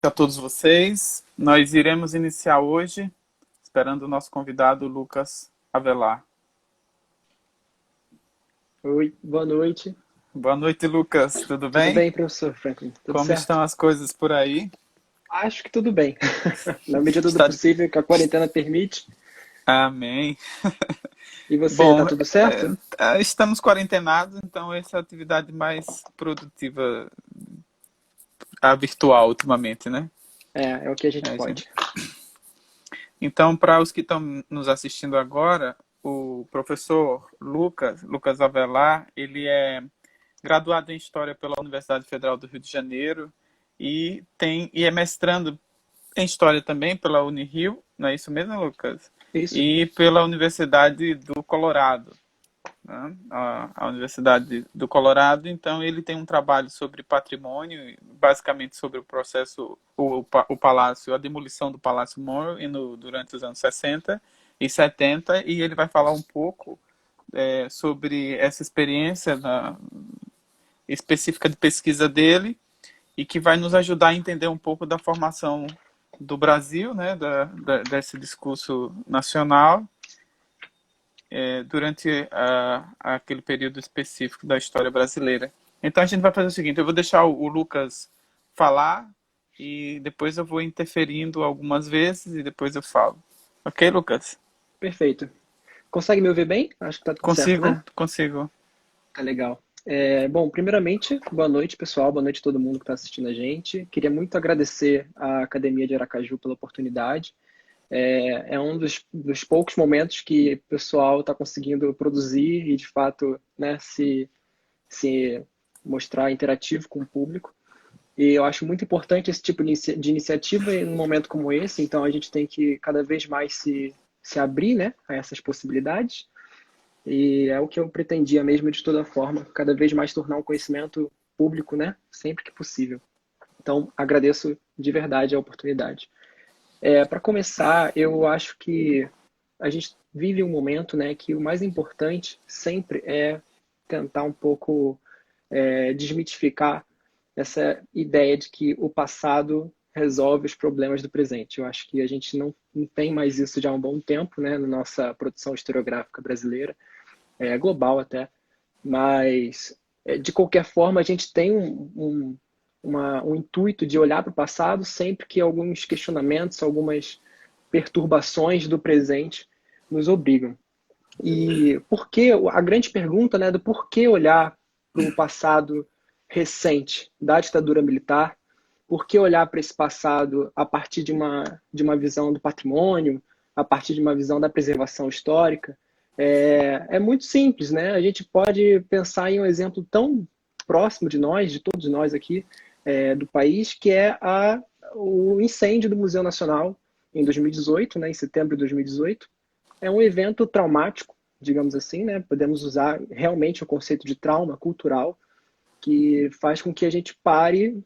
a todos vocês. Nós iremos iniciar hoje, esperando o nosso convidado Lucas Avelar. Oi, boa noite. Boa noite, Lucas. Tudo Tudo bem? bem, professor Franklin? Tudo Como certo? estão as coisas por aí? Acho que tudo bem. Na medida do Está... possível que a quarentena permite. Amém. E você, tá Bom, tudo certo? estamos quarentenados, então essa é a atividade mais produtiva, a virtual ultimamente, né? É o que a gente É, gente. pode. Então, para os que estão nos assistindo agora, o professor Lucas Avelar, ele é graduado em História pela Universidade Federal do Rio de Janeiro e é mestrando em História também pela Unirio, não é isso mesmo, Lucas? Isso. E pela Universidade do Colorado, né? A Universidade do Colorado. Então, ele tem um trabalho sobre patrimônio, basicamente sobre o processo, o palácio, a demolição do Palácio Monroe durante os anos 60 e 70, e ele vai falar um pouco sobre essa experiência específica de pesquisa dele e que vai nos ajudar a entender um pouco da formação do Brasil, né, desse discurso nacional durante aquele período específico da história brasileira. Então a gente vai fazer o seguinte, eu vou deixar o Lucas falar e depois eu vou interferindo algumas vezes e depois eu falo. Ok, Lucas? Perfeito. Consegue me ouvir bem? Acho que tá tudo certo, né? Consigo. Tá legal. Bom, primeiramente, boa noite, pessoal. Boa noite a todo mundo que está assistindo a gente. Queria muito agradecer à Academia de Aracaju pela oportunidade. É um dos poucos momentos que o pessoal está conseguindo produzir e, de fato, né, se mostrar interativo com o público. E eu acho muito importante esse tipo de iniciativa em um momento como esse, então a gente tem que cada vez mais se abrir, né, a essas possibilidades. E é o que eu pretendia mesmo de toda forma, cada vez mais tornar um conhecimento público, né, sempre que possível. Então, agradeço de verdade a oportunidade. Para começar, eu acho que a gente vive um momento, né, que o mais importante sempre é tentar um pouco desmitificar essa ideia de que o passado resolve os problemas do presente. Eu acho que a gente não tem mais isso já há um bom tempo, né, na nossa produção historiográfica brasileira, global até, mas de qualquer forma a gente tem um intuito de olhar para o passado sempre que alguns questionamentos, algumas perturbações do presente nos obrigam. E por que a grande pergunta, né, do porquê olhar para o passado recente da ditadura militar, por que olhar para esse passado a partir de uma visão do patrimônio, a partir de uma visão da preservação histórica? É muito simples, né? A gente pode pensar em um exemplo tão próximo de nós, de todos nós aqui do país, que é o incêndio do Museu Nacional em 2018, né, em setembro de 2018. É um evento traumático, digamos assim, né? Podemos usar realmente o conceito de trauma cultural, que faz com que a gente pare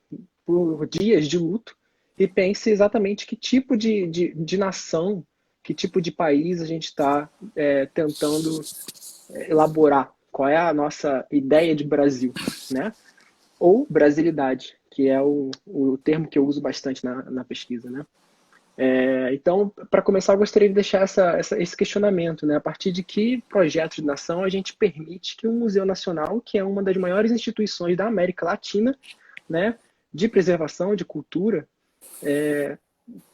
por dias de luto e pense exatamente que tipo de nação, que tipo de país a gente está tentando elaborar, qual é a nossa ideia de Brasil, né? Ou brasilidade, que é o termo que eu uso bastante na pesquisa, né? Então, para começar, eu gostaria de deixar esse questionamento, né? A partir de que projeto de nação a gente permite que o Museu Nacional, que é uma das maiores instituições da América Latina, né, de preservação, de cultura,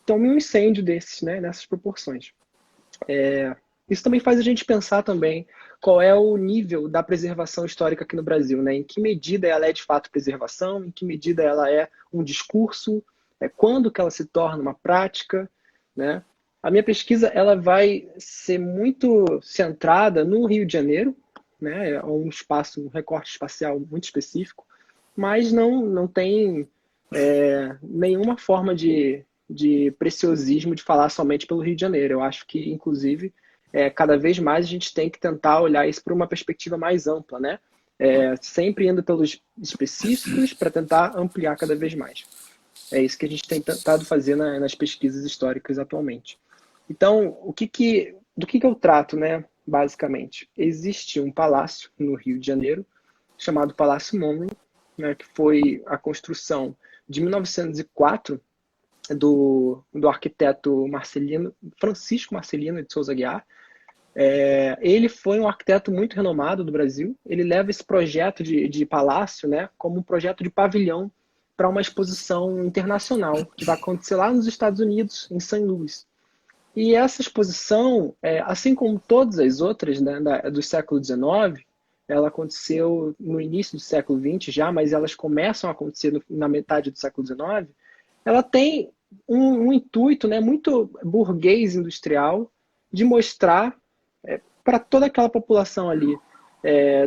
tome um incêndio desses, né, nessas proporções. Isso também faz a gente pensar também qual é o nível da preservação histórica aqui no Brasil, né? Em que medida ela é de fato preservação, em que medida ela é um discurso, quando que ela se torna uma prática, né? A minha pesquisa ela vai ser muito centrada no Rio de Janeiro, né? É um espaço, um recorte espacial muito específico, mas não tem nenhuma forma de preciosismo de falar somente pelo Rio de Janeiro. Eu acho que, inclusive, cada vez mais a gente tem que tentar olhar isso por uma perspectiva mais ampla, né? Sempre indo pelos específicos para tentar ampliar cada vez mais. É isso que a gente tem tentado fazer nas pesquisas históricas atualmente. Então, do que eu trato, né? Basicamente, existe um palácio no Rio de Janeiro chamado Palácio Monroe, né, que foi a construção de 1904 do arquiteto Francisco Marcelino de Souza Aguiar. Ele foi um arquiteto muito renomado do Brasil. Ele leva esse projeto de palácio, né, como um projeto de pavilhão para uma exposição internacional que vai acontecer lá nos Estados Unidos, em St. Louis. E essa exposição, assim como todas as outras, né, do século XIX, ela aconteceu no início do século XX já, mas elas começam a acontecer na metade do século XIX. Ela tem um intuito, né, muito burguês industrial de mostrar para toda aquela população ali,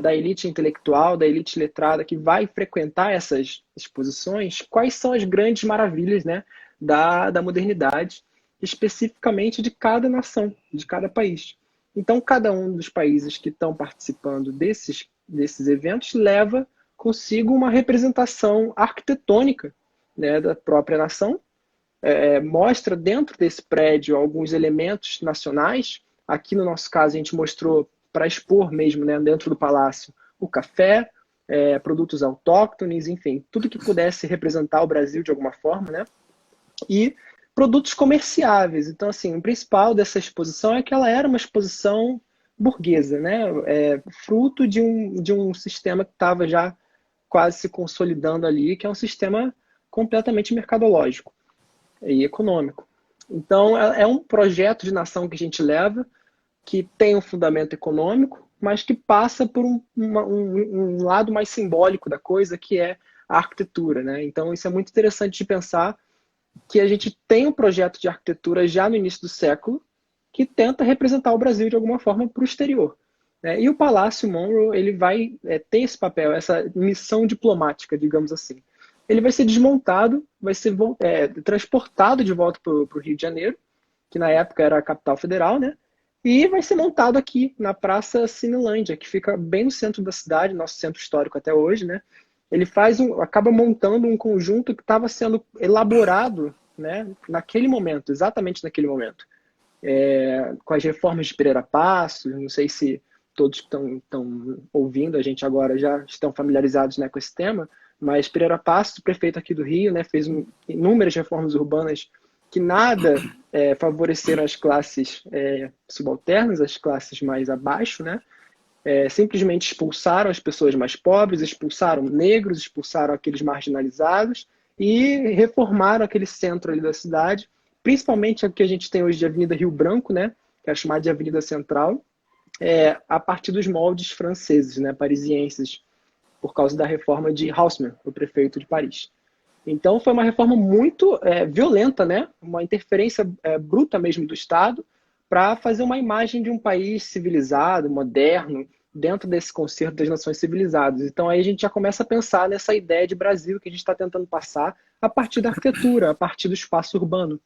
da elite intelectual, da elite letrada, que vai frequentar essas exposições, quais são as grandes maravilhas, né, da modernidade, especificamente de cada nação, de cada país. Então, cada um dos países que estão participando desses eventos leva consigo uma representação arquitetônica, né, da própria nação, mostra dentro desse prédio alguns elementos nacionais. Aqui no nosso caso a gente mostrou para expor mesmo, né, dentro do palácio, o café, produtos autóctones, enfim, tudo que pudesse representar o Brasil de alguma forma, né? E produtos comerciáveis. Então, assim, o principal dessa exposição é que ela era uma exposição burguesa, né? Fruto de um sistema que estava já quase se consolidando ali, que é um sistema completamente mercadológico e econômico. Então, é um projeto de nação que a gente leva, que tem um fundamento econômico, mas que passa por um lado mais simbólico da coisa, que é a arquitetura, né? Então, isso é muito interessante de pensar, que a gente tem um projeto de arquitetura já no início do século que tenta representar o Brasil de alguma forma para o exterior. E o Palácio Monroe, ele vai ter esse papel, essa missão diplomática, digamos assim. Ele vai ser desmontado, vai ser transportado de volta para o Rio de Janeiro, que na época era a capital federal, né? E vai ser montado aqui na Praça Cinelândia, que fica bem no centro da cidade, nosso centro histórico até hoje, né? Ele acaba montando um conjunto que estava sendo elaborado, né, naquele momento, exatamente naquele momento. Com as reformas de Pereira Passos, não sei se todos que estão ouvindo a gente agora já estão familiarizados, né, com esse tema, mas Pereira Passos, o prefeito aqui do Rio, né, fez inúmeras reformas urbanas que nada favoreceram as classes subalternas, as classes mais abaixo, né? Simplesmente expulsaram as pessoas mais pobres, expulsaram negros, expulsaram aqueles marginalizados e reformaram aquele centro ali da cidade, principalmente o que a gente tem hoje de Avenida Rio Branco, né, que é chamada de Avenida Central, a partir dos moldes franceses, né, parisienses, por causa da reforma de Haussmann, o prefeito de Paris. Então foi uma reforma muito violenta, né, uma interferência bruta mesmo do Estado, para fazer uma imagem de um país civilizado, moderno, dentro desse concerto das nações civilizadas. Então aí a gente já começa a pensar nessa ideia de Brasil que a gente está tentando passar a partir da arquitetura, a partir do espaço urbano,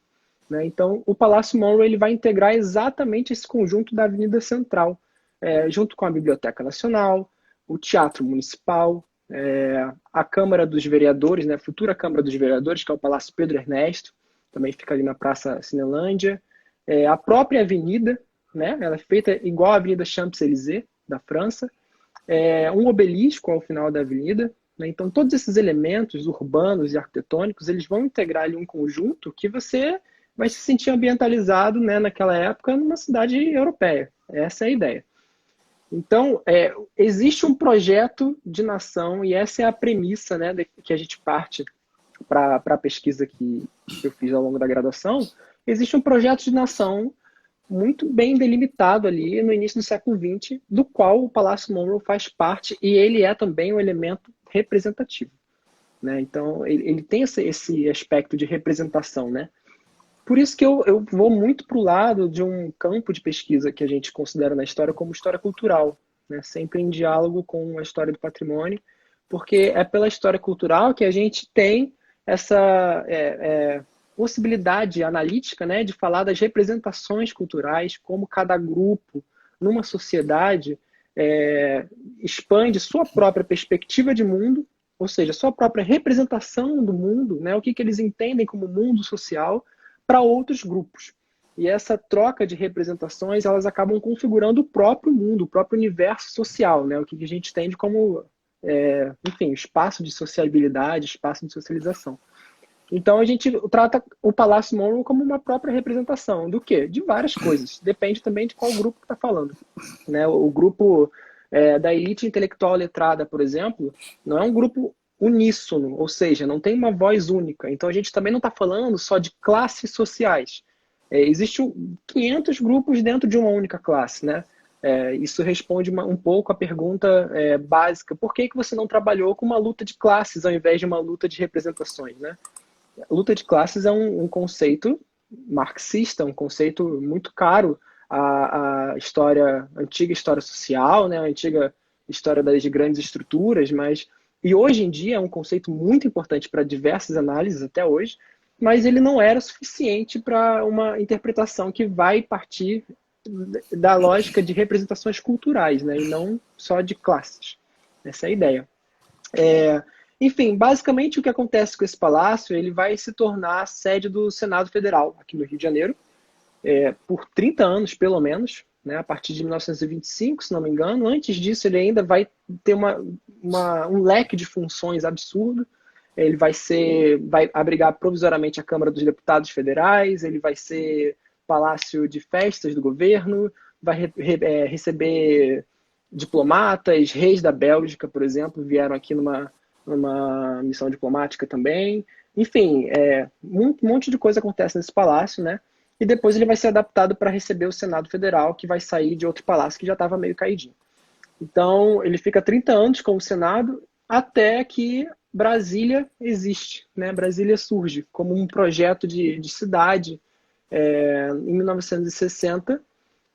né? Então o Palácio Monroe ele vai integrar exatamente esse conjunto da Avenida Central, junto com a Biblioteca Nacional, o Teatro Municipal, a Câmara dos Vereadores, né, a futura Câmara dos Vereadores, que é o Palácio Pedro Ernesto, também fica ali na Praça Cinelândia, a própria avenida, né, ela é feita igual a Avenida Champs-Élysées, da França, um obelisco ao final da avenida, né, então todos esses elementos urbanos e arquitetônicos, eles vão integrar ali um conjunto que você vai se sentir ambientalizado, né, naquela época numa cidade europeia. Essa é a ideia. Então, existe um projeto de nação e essa é a premissa, né, que a gente parte para a pesquisa que eu fiz ao longo da graduação. Existe um projeto de nação muito bem delimitado ali no início do século XX, do qual o Palácio Monroe faz parte e ele é também um elemento representativo, né? Então, ele tem esse aspecto de representação, né? Por isso que eu vou muito para o lado de um campo de pesquisa que a gente considera na história como história cultural, né? Sempre em diálogo com a história do patrimônio, porque é pela história cultural que a gente tem essa possibilidade analítica, né, de falar das representações culturais, como cada grupo, numa sociedade, expande sua própria perspectiva de mundo, ou seja, sua própria representação do mundo, né, o que eles entendem como mundo social, para outros grupos. E essa troca de representações, elas acabam configurando o próprio mundo, o próprio universo social, né, o que a gente entende como, enfim, espaço de sociabilidade, espaço de socialização. Então a gente trata o Palácio Monroe como uma própria representação do quê? De várias coisas. Depende também de qual grupo que está falando. Né? O grupo da elite intelectual letrada, por exemplo, não é um grupo uníssono, ou seja, não tem uma voz única. Então a gente também não está falando só de classes sociais. Existem 500 grupos dentro de uma única classe, né? Isso responde um pouco à pergunta básica: por que você não trabalhou com uma luta de classes ao invés de uma luta de representações, né? A luta de classes é um conceito marxista, um conceito muito caro à história, antiga história social, né? A antiga história das grandes estruturas, e hoje em dia é um conceito muito importante para diversas análises até hoje, mas ele não era suficiente para uma interpretação que vai partir da lógica de representações culturais, né? E não só de classes. Essa é a ideia. Enfim, basicamente o que acontece com esse palácio, ele vai se tornar a sede do Senado Federal, aqui no Rio de Janeiro, por 30 anos, pelo menos, né, a partir de 1925, se não me engano. Antes disso, ele ainda vai ter um leque de funções absurdo. Ele vai abrigar provisoriamente a Câmara dos Deputados Federais, ele vai ser palácio de festas do governo, vai receber diplomatas, reis da Bélgica, por exemplo, vieram aqui numa missão diplomática também. Enfim, um monte de coisa acontece nesse palácio, né? E depois ele vai ser adaptado para receber o Senado Federal, que vai sair de outro palácio que já estava meio caidinho. Então, ele fica 30 anos com o Senado, até que Brasília existe, né? Brasília surge como um projeto de cidade em 1960,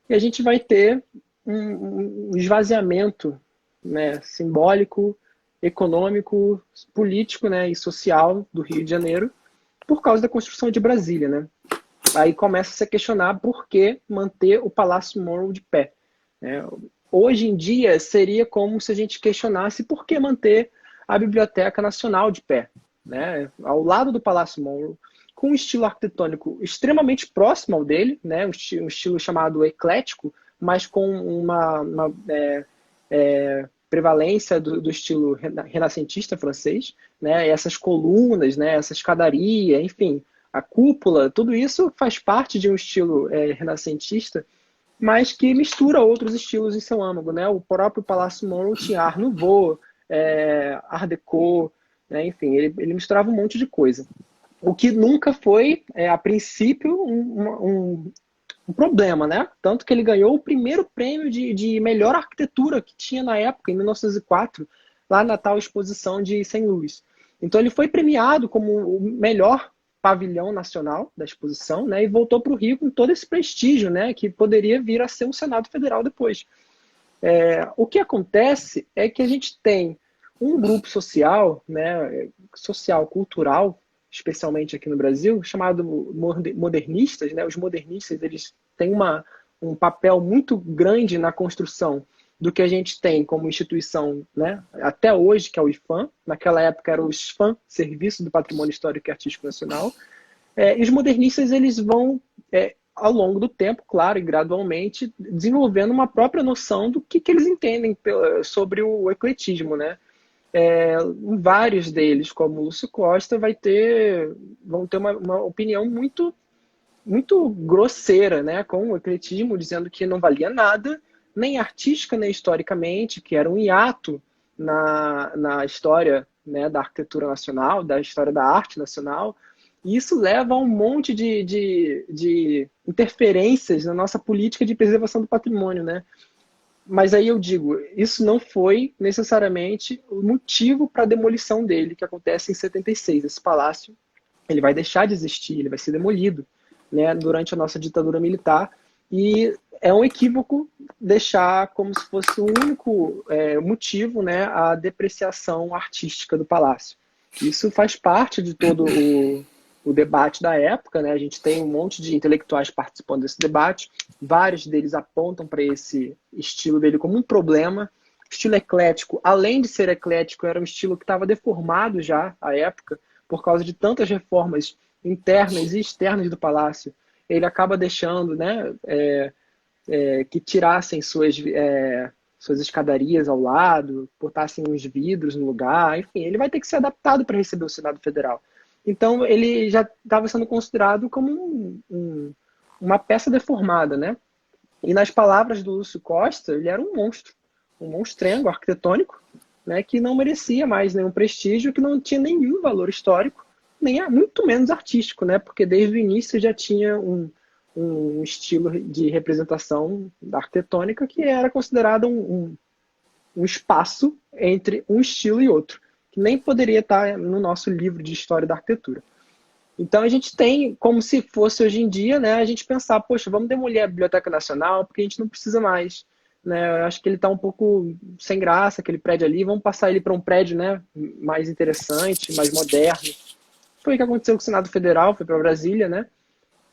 e a gente vai ter um esvaziamento, né, simbólico, econômico, político, né, e social do Rio de Janeiro por causa da construção de Brasília, né? Aí começa a se questionar por que manter o Palácio Monroe de pé, né? Hoje em dia seria como se a gente questionasse por que manter a Biblioteca Nacional de pé, né? Ao lado do Palácio Monroe, com um estilo arquitetônico extremamente próximo ao dele, né? Um estilo chamado eclético, mas com uma prevalência do estilo renascentista francês, né? Essas colunas, né? Essa escadaria, enfim, a cúpula, tudo isso faz parte de um estilo renascentista, mas que mistura outros estilos em seu âmago, né? O próprio Palácio Monroe tinha Art Nouveau, Art Deco, né? Enfim, ele misturava um monte de coisa. O que nunca foi, a princípio, um problema, né? Tanto que ele ganhou o primeiro prêmio de melhor arquitetura que tinha na época, em 1904, lá na tal exposição de St. Louis. Então ele foi premiado como o melhor pavilhão nacional da exposição, né? E voltou para o Rio com todo esse prestígio, né? Que poderia vir a ser um Senado Federal depois. O que acontece é que a gente tem um grupo social, né? Social, cultural, especialmente aqui no Brasil, chamado modernistas, né? Os modernistas, eles têm um papel muito grande na construção do que a gente tem como instituição, né? Até hoje, que é o IPHAN. Naquela época era o SPAN, Serviço do Patrimônio Histórico e Artístico Nacional. E os modernistas, eles vão, ao longo do tempo, claro, e gradualmente, desenvolvendo uma própria noção do que eles entendem sobre o ecletismo, né? Vários deles, como o Lúcio Costa, vão ter uma opinião muito, muito grosseira, né, com o ecletismo, dizendo que não valia nada, nem artística, nem historicamente, que era um hiato na história, né, da arquitetura nacional, da história da arte nacional. E isso leva a um monte de interferências na nossa política de preservação do patrimônio, né? Mas aí eu digo, isso não foi necessariamente o motivo para a demolição dele, que acontece em 76. Esse palácio, ele vai deixar de existir, ele vai ser demolido, né, durante a nossa ditadura militar. E é um equívoco deixar como se fosse o único motivo, né, a depreciação artística do palácio. Isso faz parte de todo o debate da época, né? A gente tem um monte de intelectuais participando desse debate, vários deles apontam para esse estilo dele como um problema. O estilo eclético, além de ser eclético, era um estilo que estava deformado já à época, por causa de tantas reformas internas e externas do palácio. Ele acaba deixando, né, que tirassem suas escadarias ao lado, botassem uns vidros no lugar, enfim, ele vai ter que ser adaptado para receber o Senado Federal. Então, ele já estava sendo considerado como uma peça deformada, né? E nas palavras do Lúcio Costa, ele era um monstro, um monstrengo arquitetônico, né, que não merecia mais nenhum prestígio, que não tinha nenhum valor histórico, nem muito menos artístico, né? Porque desde o início já tinha um estilo de representação arquitetônica que era considerado um espaço entre um estilo e outro, que nem poderia estar no nosso livro de história da arquitetura. Então a gente tem, como se fosse hoje em dia, né, a gente pensar, poxa, vamos demolir a Biblioteca Nacional, porque a gente não precisa mais. Né? Eu acho que ele está um pouco sem graça, aquele prédio ali, vamos passar ele para um prédio, né, mais interessante, mais moderno. Foi o que aconteceu com o Senado Federal, foi para Brasília, né,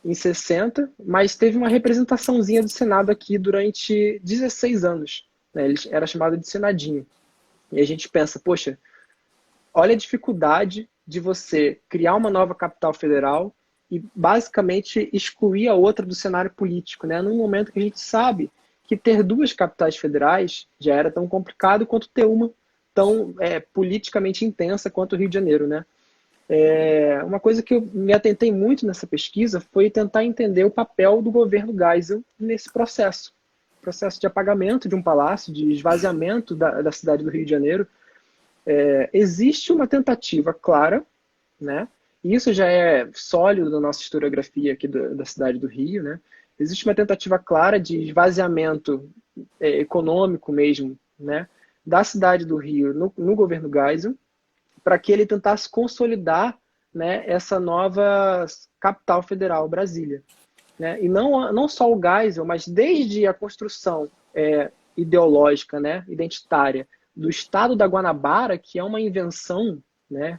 em 60, mas teve uma representaçãozinha do Senado aqui durante 16 anos. Né? Ele era chamado de Senadinho. E a gente pensa, poxa, olha a dificuldade de você criar uma nova capital federal e basicamente excluir a outra do cenário político, né? Num momento que a gente sabe que ter duas capitais federais já era tão complicado quanto ter uma tão politicamente intensa quanto o Rio de Janeiro, né? Uma coisa que eu me atentei muito nessa pesquisa foi tentar entender o papel do governo Geisel nesse processo de apagamento de um palácio, de esvaziamento da cidade do Rio de Janeiro. Existe uma tentativa clara, né? E isso já é sólido na nossa historiografia aqui da cidade do Rio, né? Existe uma tentativa clara de esvaziamento econômico mesmo, né? Da cidade do Rio no governo Geisel, para que ele tentasse consolidar, né, essa nova capital federal, Brasília. Né? E não só o Geisel, mas desde a construção ideológica, né, identitária, do Estado da Guanabara, que é uma invenção, né,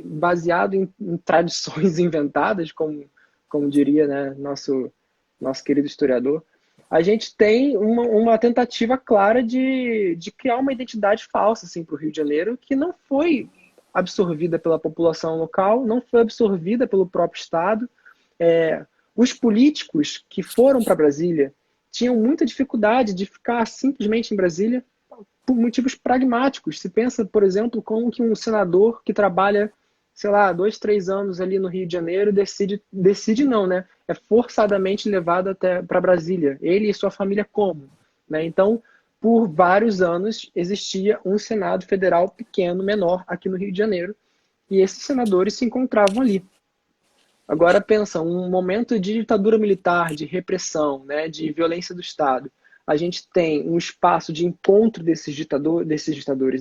baseado em tradições inventadas, como diria, né, nosso querido historiador, a gente tem uma tentativa clara de criar uma identidade falsa assim, para o Rio de Janeiro, que não foi absorvida pela população local, não foi absorvida pelo próprio Estado. Os políticos que foram para Brasília tinham muita dificuldade de ficar simplesmente em Brasília por motivos pragmáticos. Se pensa, por exemplo, como que um senador que trabalha, sei lá, 2, 3 anos ali no Rio de Janeiro decide não, né? É forçadamente levado até para Brasília. Ele e sua família como? Né? Então, por vários anos, existia um Senado Federal pequeno, menor, aqui no Rio de Janeiro, e esses senadores se encontravam ali. Agora pensa, um momento de ditadura militar, de repressão, né, de violência do Estado. A gente tem um espaço de encontro desses ditadores,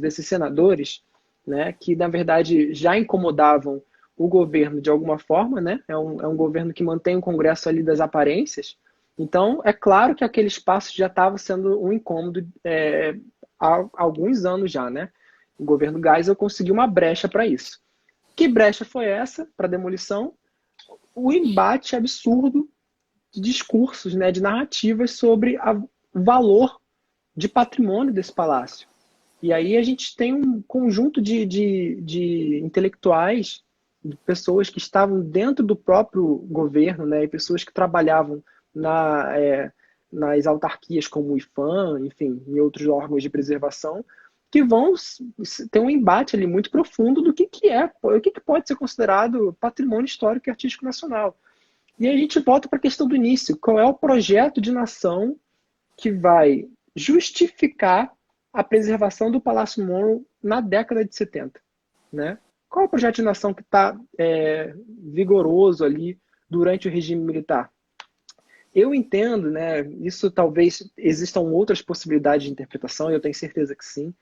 desses senadores, né, que na verdade já incomodavam o governo de alguma forma, né? É um governo que mantém o Congresso ali das aparências. Então, é claro que aquele espaço já estava sendo um incômodo há alguns anos já, né? O governo Geisel conseguiu uma brecha para isso. Que brecha foi essa para demolição? O embate absurdo de discursos, né, de narrativas sobre o valor de patrimônio desse palácio. E aí a gente tem um conjunto de intelectuais, de pessoas que estavam dentro do próprio governo, né, e pessoas que trabalhavam nas autarquias como o IPHAN, enfim, em outros órgãos de preservação, que vão ter um embate ali muito profundo do que o que pode ser considerado patrimônio histórico e artístico nacional. E aí a gente volta para a questão do início. Qual é o projeto de nação que vai justificar a preservação do Palácio Monroe na década de 70? Né? Qual é o projeto de nação que está vigoroso ali durante o regime militar? Eu entendo, né, isso talvez existam outras possibilidades de interpretação, eu tenho certeza que sim,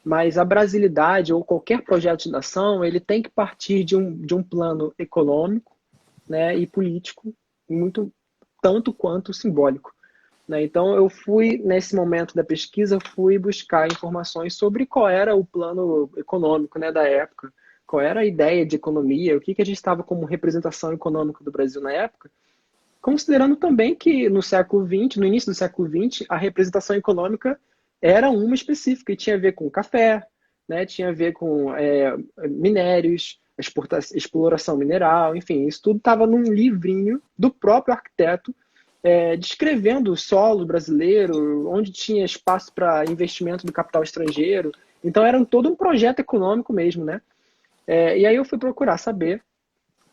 mas a brasilidade ou qualquer projeto de nação, ele tem que partir de um plano econômico, né, e político, muito tanto quanto simbólico. Né? Então, eu fui, nesse momento da pesquisa, fui buscar informações sobre qual era o plano econômico, né, da época, qual era a ideia de economia, o que a gente estava como representação econômica do Brasil na época, considerando também que no século XX, no início do século XX, a representação econômica era uma específica e tinha a ver com café, né? Tinha a ver com minérios, exploração mineral, enfim, isso tudo estava num livrinho do próprio arquiteto descrevendo o solo brasileiro, onde tinha espaço para investimento do capital estrangeiro. Então era todo um projeto econômico mesmo, né? E aí eu fui procurar saber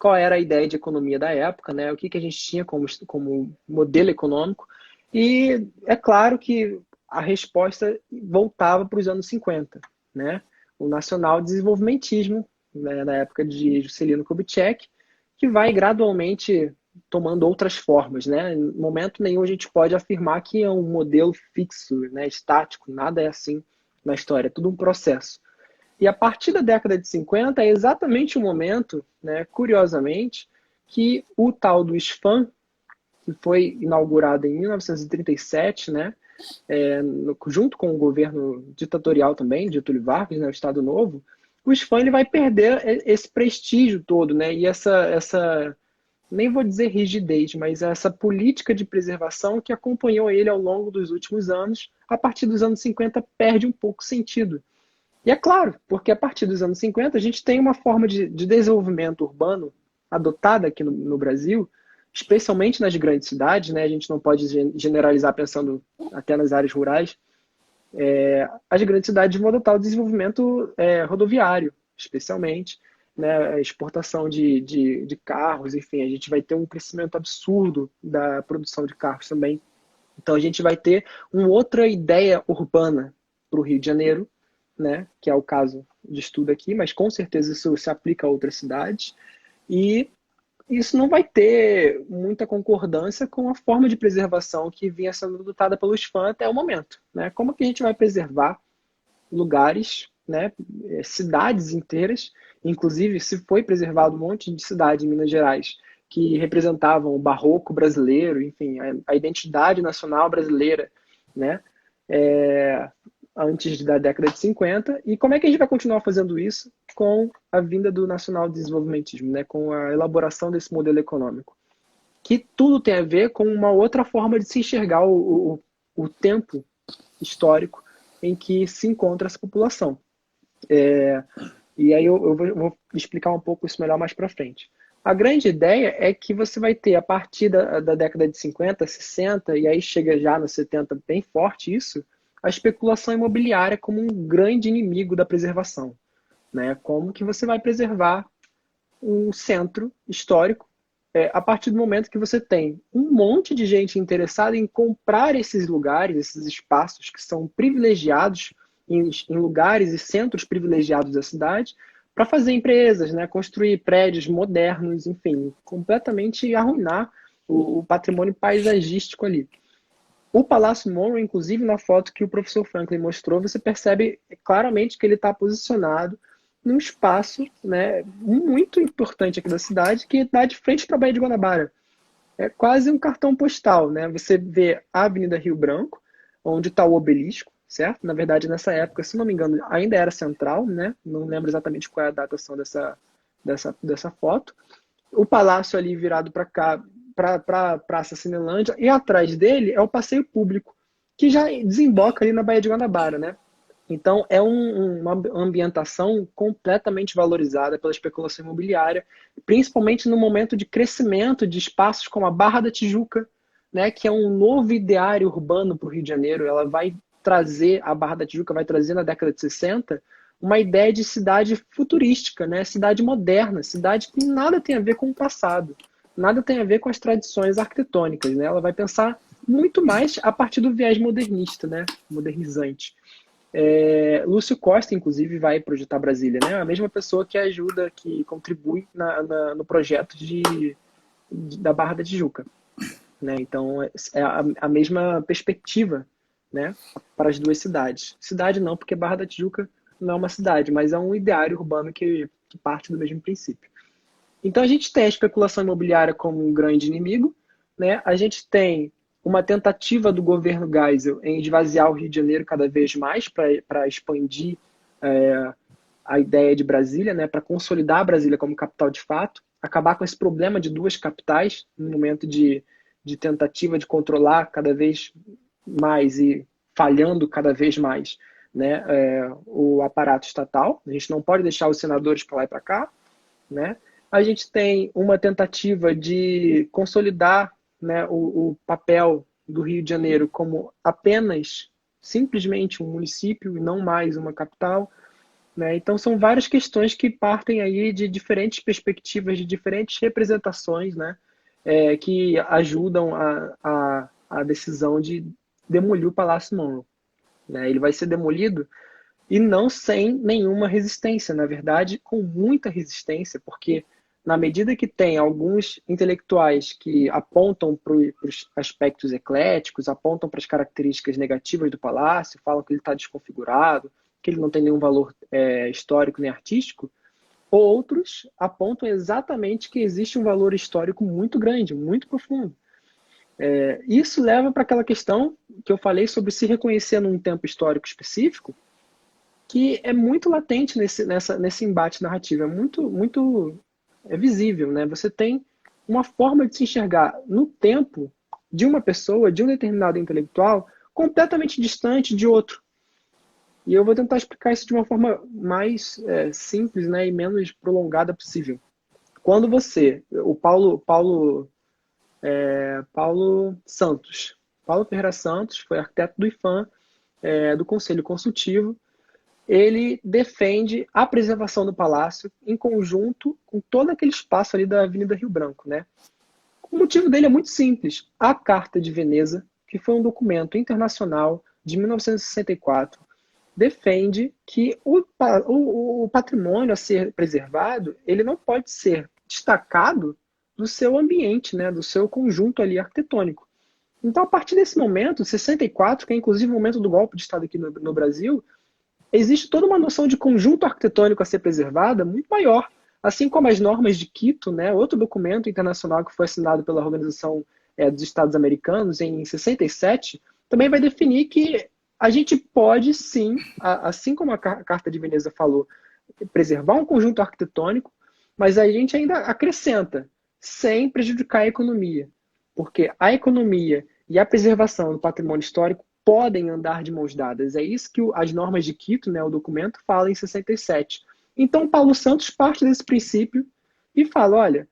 qual era a ideia de economia da época, né? O que a gente tinha como modelo econômico. E é claro que a resposta voltava para os anos 50, né? O nacional desenvolvimentismo, né, na época de Juscelino Kubitschek, que vai gradualmente tomando outras formas, né? Em momento nenhum a gente pode afirmar que é um modelo fixo, né, estático, nada é assim na história, é tudo um processo. E a partir da década de 50 é exatamente o momento, né, curiosamente, que o tal do SFAM, que foi inaugurado em 1937, né, junto com o governo ditatorial também, de Getúlio Vargas, né, o Estado Novo, o SFAM ele vai perder esse prestígio todo, né, e essa nem vou dizer rigidez, mas essa política de preservação que acompanhou ele ao longo dos últimos anos, a partir dos anos 50 perde um pouco sentido. E é claro, porque a partir dos anos 50 a gente tem uma forma de desenvolvimento urbano adotada aqui no Brasil, especialmente nas grandes cidades, né? A gente não pode generalizar pensando até nas áreas rurais. As grandes cidades vão adotar o desenvolvimento rodoviário, especialmente, né? A exportação de carros, enfim, a gente vai ter um crescimento absurdo da produção de carros também. Então a gente vai ter uma outra ideia urbana para o Rio de Janeiro, né, que é o caso de estudo aqui, mas com certeza isso se aplica a outras cidades, e isso não vai ter muita concordância com a forma de preservação que vinha sendo adotada pelos fãs até o momento. Né? Como que a gente vai preservar lugares, né, cidades inteiras, inclusive se foi preservado um monte de cidade em Minas Gerais que representavam o barroco brasileiro, enfim, a identidade nacional brasileira, né? Antes da década de 50, e como é que a gente vai continuar fazendo isso com a vinda do nacional desenvolvimentismo, né, com a elaboração desse modelo econômico, que tudo tem a ver com uma outra forma de se enxergar o tempo histórico em que se encontra essa população. E aí eu vou explicar um pouco isso melhor mais para frente. A grande ideia é que você vai ter, a partir da década de 50, 60, e aí chega já nos 70 bem forte isso, a especulação imobiliária como um grande inimigo da preservação. Né? Como que você vai preservar um centro histórico a partir do momento que você tem um monte de gente interessada em comprar esses lugares, esses espaços que são privilegiados em lugares e centros privilegiados da cidade, para fazer empresas, né? Construir prédios modernos, enfim, completamente arruinar o patrimônio paisagístico ali. O Palácio Monroe, inclusive, na foto que o professor Franklin mostrou, você percebe claramente que ele está posicionado num espaço, né, muito importante aqui da cidade, que dá de frente para a Baía de Guanabara. É quase um cartão postal, né? Você vê a Avenida Rio Branco, onde está o obelisco, certo? Na verdade, nessa época, se não me engano, ainda era central, né? Não lembro exatamente qual é a datação dessa foto. O palácio ali virado para cá, para a Praça Cinelândia, e atrás dele é o passeio público, que já desemboca ali na Baía de Guanabara, né? Então, é uma ambientação completamente valorizada pela especulação imobiliária, principalmente no momento de crescimento de espaços como a Barra da Tijuca, né, que é um novo ideário urbano para o Rio de Janeiro. Ela vai trazer, a Barra da Tijuca vai trazer na década de 60 uma ideia de cidade futurística, né, cidade moderna, cidade que nada tem a ver com o passado, nada tem a ver com as tradições arquitetônicas. Né? Ela vai pensar muito mais a partir do viés modernista, né, modernizante. Lúcio Costa, inclusive, vai projetar Brasília, né? A mesma pessoa que ajuda, que contribui no projeto da Barra da Tijuca. Né? Então, é a mesma perspectiva, né, para as duas cidades. Cidade não, porque Barra da Tijuca não é uma cidade, mas é um ideário urbano que parte do mesmo princípio. Então, a gente tem a especulação imobiliária como um grande inimigo, né? A gente tem uma tentativa do governo Geisel em esvaziar o Rio de Janeiro cada vez mais para expandir a ideia de Brasília, né, para consolidar Brasília como capital de fato, acabar com esse problema de duas capitais no momento de tentativa de controlar cada vez mais e falhando cada vez mais, né, o aparato estatal. A gente não pode deixar os senadores para lá e para cá. Né? A gente tem uma tentativa de consolidar, né, o papel do Rio de Janeiro como apenas, simplesmente um município e não mais uma capital. né? Então, são várias questões que partem aí de diferentes perspectivas, de diferentes representações, né? Que ajudam a decisão de demolir o Palácio Monroe, né? Ele vai ser demolido e não sem nenhuma resistência, na verdade, com muita resistência, porque na medida que tem alguns intelectuais que apontam para os aspectos ecléticos, apontam para as características negativas do palácio, falam que ele está desconfigurado, que ele não tem nenhum valor histórico nem artístico, outros apontam exatamente que existe um valor histórico muito grande, muito profundo. Isso leva para aquela questão que eu falei sobre se reconhecer num tempo histórico específico, que é muito latente nesse embate narrativo, muito visível, né? Você tem uma forma de se enxergar no tempo de uma pessoa, de um determinado intelectual, completamente distante de outro. E eu vou tentar explicar isso de uma forma mais simples, né, e menos prolongada possível. Quando o Paulo Santos, Paulo Ferreira Santos, foi arquiteto do IPHAN, do Conselho Consultivo, ele defende a preservação do palácio em conjunto com todo aquele espaço ali da Avenida Rio Branco, né? O motivo dele é muito simples. A Carta de Veneza, que foi um documento internacional de 1964, defende que o patrimônio a ser preservado, ele não pode ser destacado do seu ambiente, né, do seu conjunto ali arquitetônico. Então, a partir desse momento, 64, que é inclusive o momento do golpe de Estado aqui no Brasil, existe toda uma noção de conjunto arquitetônico a ser preservada muito maior, assim como as normas de Quito, né, outro documento internacional que foi assinado pela Organização dos Estados Americanos em 67, também vai definir que a gente pode sim, assim como a Carta de Veneza falou, preservar um conjunto arquitetônico, mas a gente ainda acrescenta, sem prejudicar a economia, porque a economia e a preservação do patrimônio histórico podem andar de mãos dadas. É isso que as normas de Quito, né, o documento, fala em 67. Então, Paulo Santos parte desse princípio e fala, olha,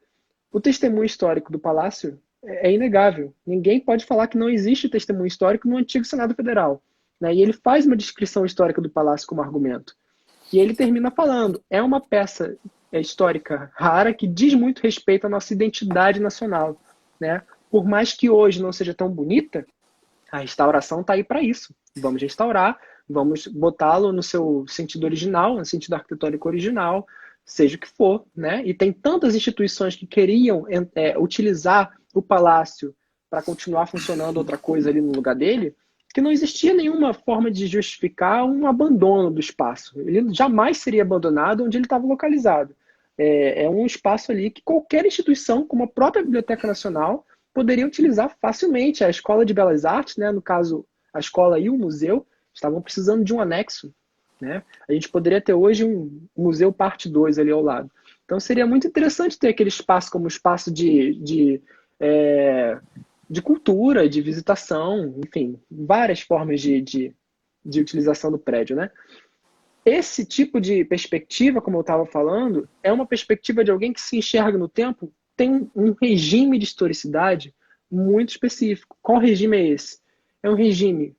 o testemunho histórico do Palácio é inegável. Ninguém pode falar que não existe testemunho histórico no antigo Senado Federal, né? E ele faz uma descrição histórica do Palácio como argumento. E ele termina falando, é uma peça histórica rara que diz muito respeito à nossa identidade nacional, né? Por mais que hoje não seja tão bonita, a restauração está aí para isso. Vamos restaurar, vamos botá-lo no seu sentido original, no sentido arquitetônico original, seja o que for, né? E tem tantas instituições que queriam utilizar o palácio para continuar funcionando outra coisa ali no lugar dele, que não existia nenhuma forma de justificar um abandono do espaço. Ele jamais seria abandonado onde ele estava localizado. É um espaço ali que qualquer instituição, como a própria Biblioteca Nacional, poderia utilizar facilmente. A Escola de Belas Artes, né, no caso, a escola e o museu, estavam precisando de um anexo, né? A gente poderia ter hoje um museu parte 2 ali ao lado. Então seria muito interessante ter aquele espaço como espaço de cultura, de visitação, enfim, várias formas de utilização do prédio, né? Esse tipo de perspectiva, como eu estava falando, é uma perspectiva de alguém que se enxerga no tempo, tem um regime de historicidade muito específico. Qual regime é esse? É um regime,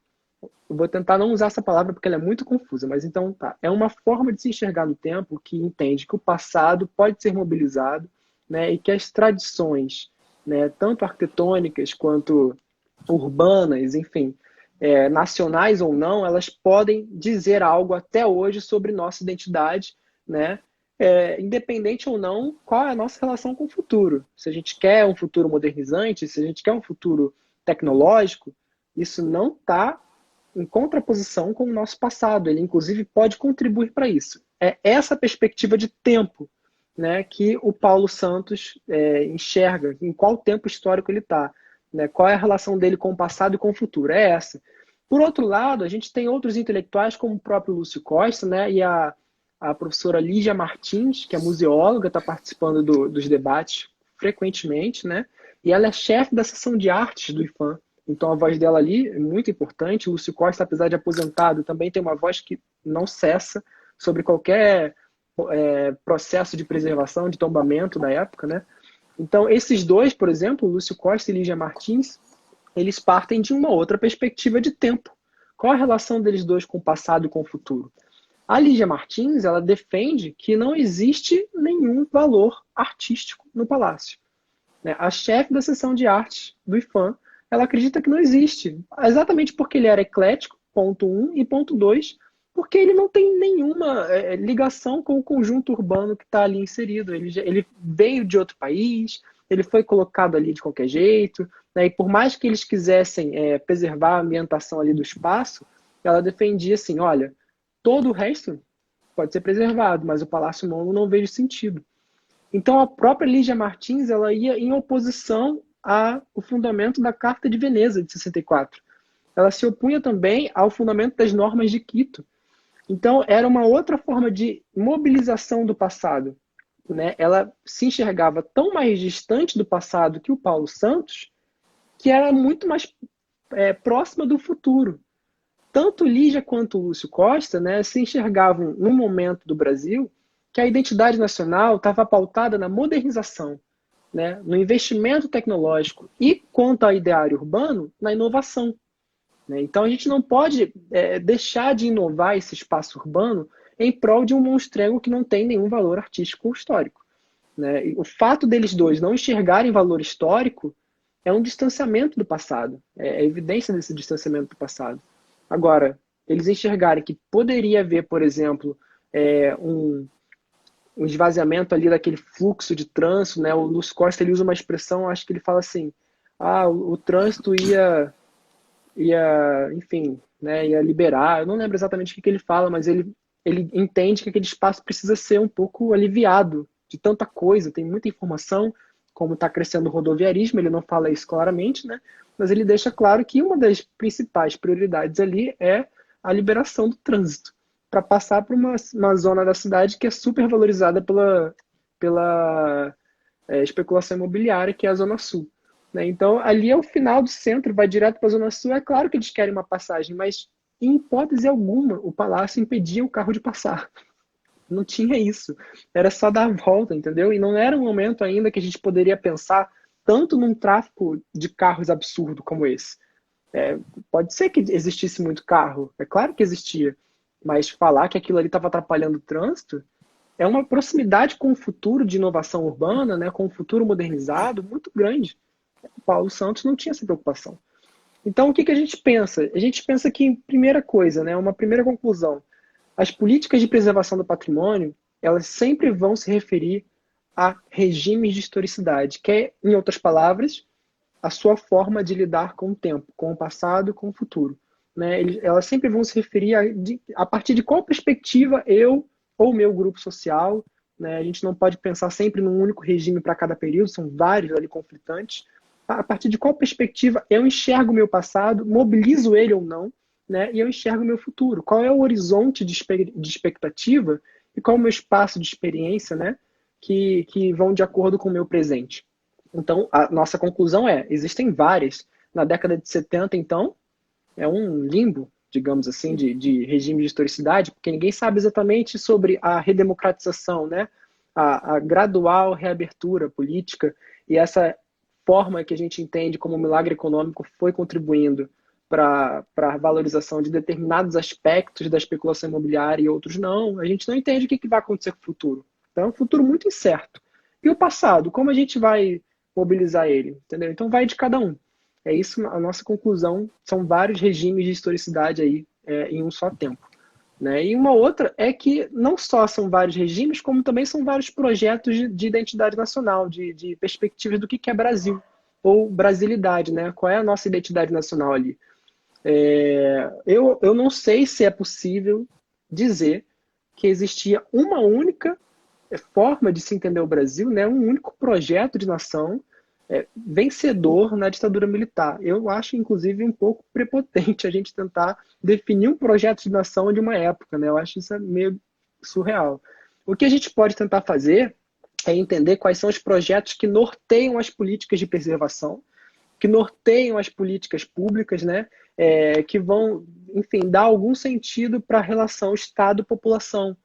eu vou tentar não usar essa palavra porque ela é muito confusa, mas então tá. É uma forma de se enxergar no tempo que entende que o passado pode ser mobilizado, né, e que as tradições, né, tanto arquitetônicas quanto urbanas, enfim, nacionais ou não, elas podem dizer algo até hoje sobre nossa identidade, né? Independente ou não, qual é a nossa relação com o futuro. Se a gente quer um futuro modernizante, se a gente quer um futuro tecnológico, isso não está em contraposição com o nosso passado. Ele, inclusive, pode contribuir para isso. É essa perspectiva de tempo, né, que o Paulo Santos enxerga, em qual tempo histórico ele está. Né, qual é a relação dele com o passado e com o futuro? É essa. Por outro lado, a gente tem outros intelectuais, como o próprio Lúcio Costa, né, e a professora Lígia Martins, que é museóloga, está participando dos debates frequentemente, né, e ela é chefe da seção de artes do IPHAN. Então a voz dela ali é muito importante. O Lúcio Costa, apesar de aposentado, também tem uma voz que não cessa sobre qualquer processo de preservação, de tombamento da época, né? Então, esses dois, por exemplo, Lúcio Costa e Lígia Martins, eles partem de uma outra perspectiva de tempo. Qual a relação deles dois com o passado e com o futuro? A Lígia Martins, ela defende que não existe nenhum valor artístico no palácio, né? A chefe da seção de artes do IFAM, ela acredita que não existe, exatamente porque ele era eclético, ponto um, e ponto 2, porque ele não tem nenhuma ligação com o conjunto urbano que está ali inserido. Ele veio de outro país, ele foi colocado ali de qualquer jeito, né? E por mais que eles quisessem preservar a ambientação ali do espaço, ela defendia assim, olha, todo o resto pode ser preservado, mas o Palácio Novo não vejo sentido. Então, a própria Lígia Martins ela ia em oposição ao fundamento da Carta de Veneza de 64. Ela se opunha também ao fundamento das normas de Quito. Então, era uma outra forma de mobilização do passado, né? Ela se enxergava tão mais distante do passado que o Paulo Santos, que era muito mais próxima do futuro. Tanto Lígia quanto Lúcio Costa, né, se enxergavam num momento do Brasil que a identidade nacional estava pautada na modernização, né, no investimento tecnológico e, quanto ao ideário urbano, na inovação, né? Então a gente não pode deixar de inovar esse espaço urbano em prol de um monstrengo que não tem nenhum valor artístico ou histórico, né? E o fato deles dois não enxergarem valor histórico é um distanciamento do passado, é evidência desse distanciamento do passado. Agora, eles enxergarem que poderia haver, por exemplo, um esvaziamento ali daquele fluxo de trânsito, né? O Lúcio Costa ele usa uma expressão, acho que ele fala assim, o trânsito enfim, né, ia liberar. Eu não lembro exatamente o que ele fala, mas ele entende que aquele espaço precisa ser um pouco aliviado de tanta coisa, tem muita informação, como está crescendo o rodoviarismo, ele não fala isso claramente, né? Mas ele deixa claro que uma das principais prioridades ali é a liberação do trânsito, para passar por uma zona da cidade que é super valorizada pela especulação imobiliária, que é a Zona Sul, né? Então, ali é o final do centro, vai direto para a Zona Sul. É claro que eles querem uma passagem, mas em hipótese alguma o palácio impedia o carro de passar. Não tinha isso. Era só dar a volta, entendeu? E não era um momento ainda que a gente poderia pensar tanto num tráfego de carros absurdo como esse. Pode ser que existisse muito carro, é claro que existia, mas falar que aquilo ali estava atrapalhando o trânsito é uma proximidade com o futuro de inovação urbana, né, com o futuro modernizado muito grande. O Paulo Santos não tinha essa preocupação. Então, o que a gente pensa? A gente pensa que, primeira coisa, né, uma primeira conclusão, as políticas de preservação do patrimônio, elas sempre vão se referir a regimes de historicidade, que é, em outras palavras, a sua forma de lidar com o tempo, com o passado, com o futuro, né? Elas sempre vão se referir a partir de qual perspectiva eu ou meu grupo social, né? A gente não pode pensar sempre num único regime para cada período, são vários ali conflitantes. A partir de qual perspectiva eu enxergo o meu passado, mobilizo ele ou não, né? E eu enxergo o meu futuro. Qual é o horizonte de expectativa e qual é o meu espaço de experiência, né? Que vão de acordo com o meu presente. Então, a nossa conclusão existem várias. Na década de 70, então, é um limbo, digamos assim, de regime de historicidade, porque ninguém sabe exatamente sobre a redemocratização, né? A gradual reabertura política e essa forma que a gente entende como milagre econômico foi contribuindo para a valorização de determinados aspectos da especulação imobiliária e outros não. A gente não entende o que vai acontecer com o futuro. Então, é um futuro muito incerto. E o passado, como a gente vai mobilizar ele? Entendeu? Então, vai de cada um. É isso a nossa conclusão. São vários regimes de historicidade aí em um só tempo, né? E uma outra é que não só são vários regimes, como também são vários projetos de identidade nacional, de perspectivas do que é Brasil, ou brasilidade, né? Qual é a nossa identidade nacional ali? Eu não sei se é possível dizer que existia uma única forma de se entender o Brasil, né? Um único projeto de nação vencedor na ditadura militar. Eu acho, inclusive, um pouco prepotente a gente tentar definir um projeto de nação de uma época, né? Eu acho isso meio surreal. O que a gente pode tentar fazer é entender quais são os projetos que norteiam as políticas de preservação, que norteiam as políticas públicas, né? Que vão, enfim, dar algum sentido para a relação Estado-população.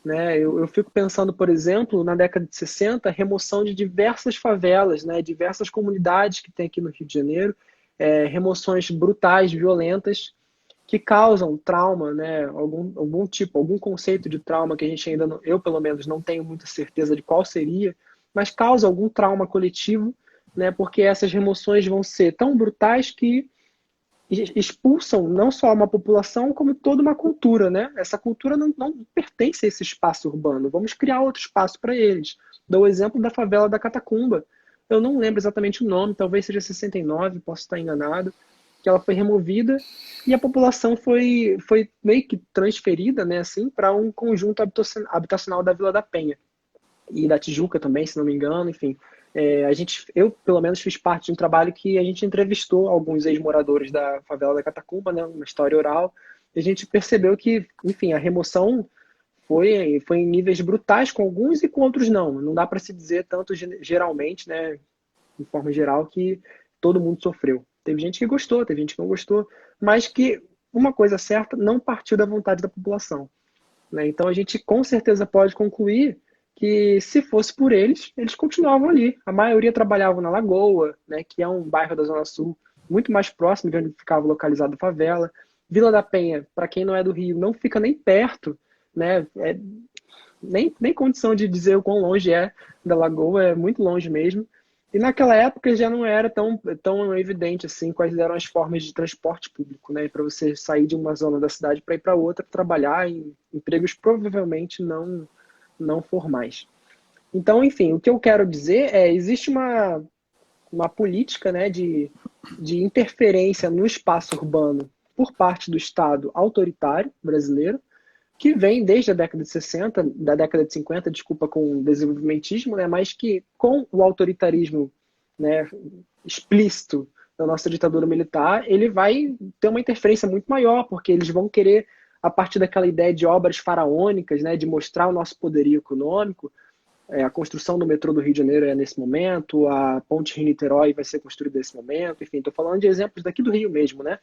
Né? Eu fico pensando, por exemplo, na década de 60, a remoção de diversas favelas, né? Diversas comunidades que tem aqui no Rio de Janeiro, remoções brutais, violentas, que causam trauma, né? Algum tipo, algum conceito de trauma que a gente ainda, não, eu pelo menos não tenho muita certeza de qual seria, mas causa algum trauma coletivo, né? Porque essas remoções vão ser tão brutais que expulsam não só uma população, como toda uma cultura, né? Essa cultura não pertence a esse espaço urbano. Vamos criar outro espaço para eles. Dou o exemplo da favela da Catacumba. Eu não lembro exatamente o nome, talvez seja 69, posso estar enganado, que ela foi removida e a população foi meio que transferida, né, assim, para um conjunto habitacional da Vila da Penha e da Tijuca também, se não me engano, enfim. Eu, pelo menos, fiz parte de um trabalho que a gente entrevistou alguns ex-moradores da favela da Catacumba, né, uma história oral, e a gente percebeu que, enfim, a remoção foi em níveis brutais com alguns e com outros não. Não dá para se dizer tanto geralmente, né, de forma geral, que todo mundo sofreu. Teve gente que gostou, teve gente que não gostou, mas que uma coisa certa não partiu da vontade da população, né? Então a gente com certeza pode concluir que se fosse por eles, eles continuavam ali. A maioria trabalhava na Lagoa, né, que é um bairro da Zona Sul muito mais próximo de onde ficava localizada a favela. Vila da Penha, para quem não é do Rio, não fica nem perto, né? Nem condição de dizer o quão longe é da Lagoa, é muito longe mesmo. E naquela época já não era tão evidente assim quais eram as formas de transporte público, né? Para você sair de uma zona da cidade para ir para outra, trabalhar em empregos provavelmente não formais. Então, enfim, o que eu quero dizer é existe uma política, né, de interferência no espaço urbano por parte do Estado autoritário brasileiro, que vem desde a década de 60, da década de 50, desculpa, com o desenvolvimentismo, né, mas que com o autoritarismo, né, explícito da nossa ditadura militar, ele vai ter uma interferência muito maior, porque eles vão querer, a partir daquela ideia de obras faraônicas, né, de mostrar o nosso poderio econômico, a construção do metrô do Rio de Janeiro é nesse momento, a ponte Rio-Niterói vai ser construída nesse momento, enfim, estou falando de exemplos daqui do Rio mesmo, né?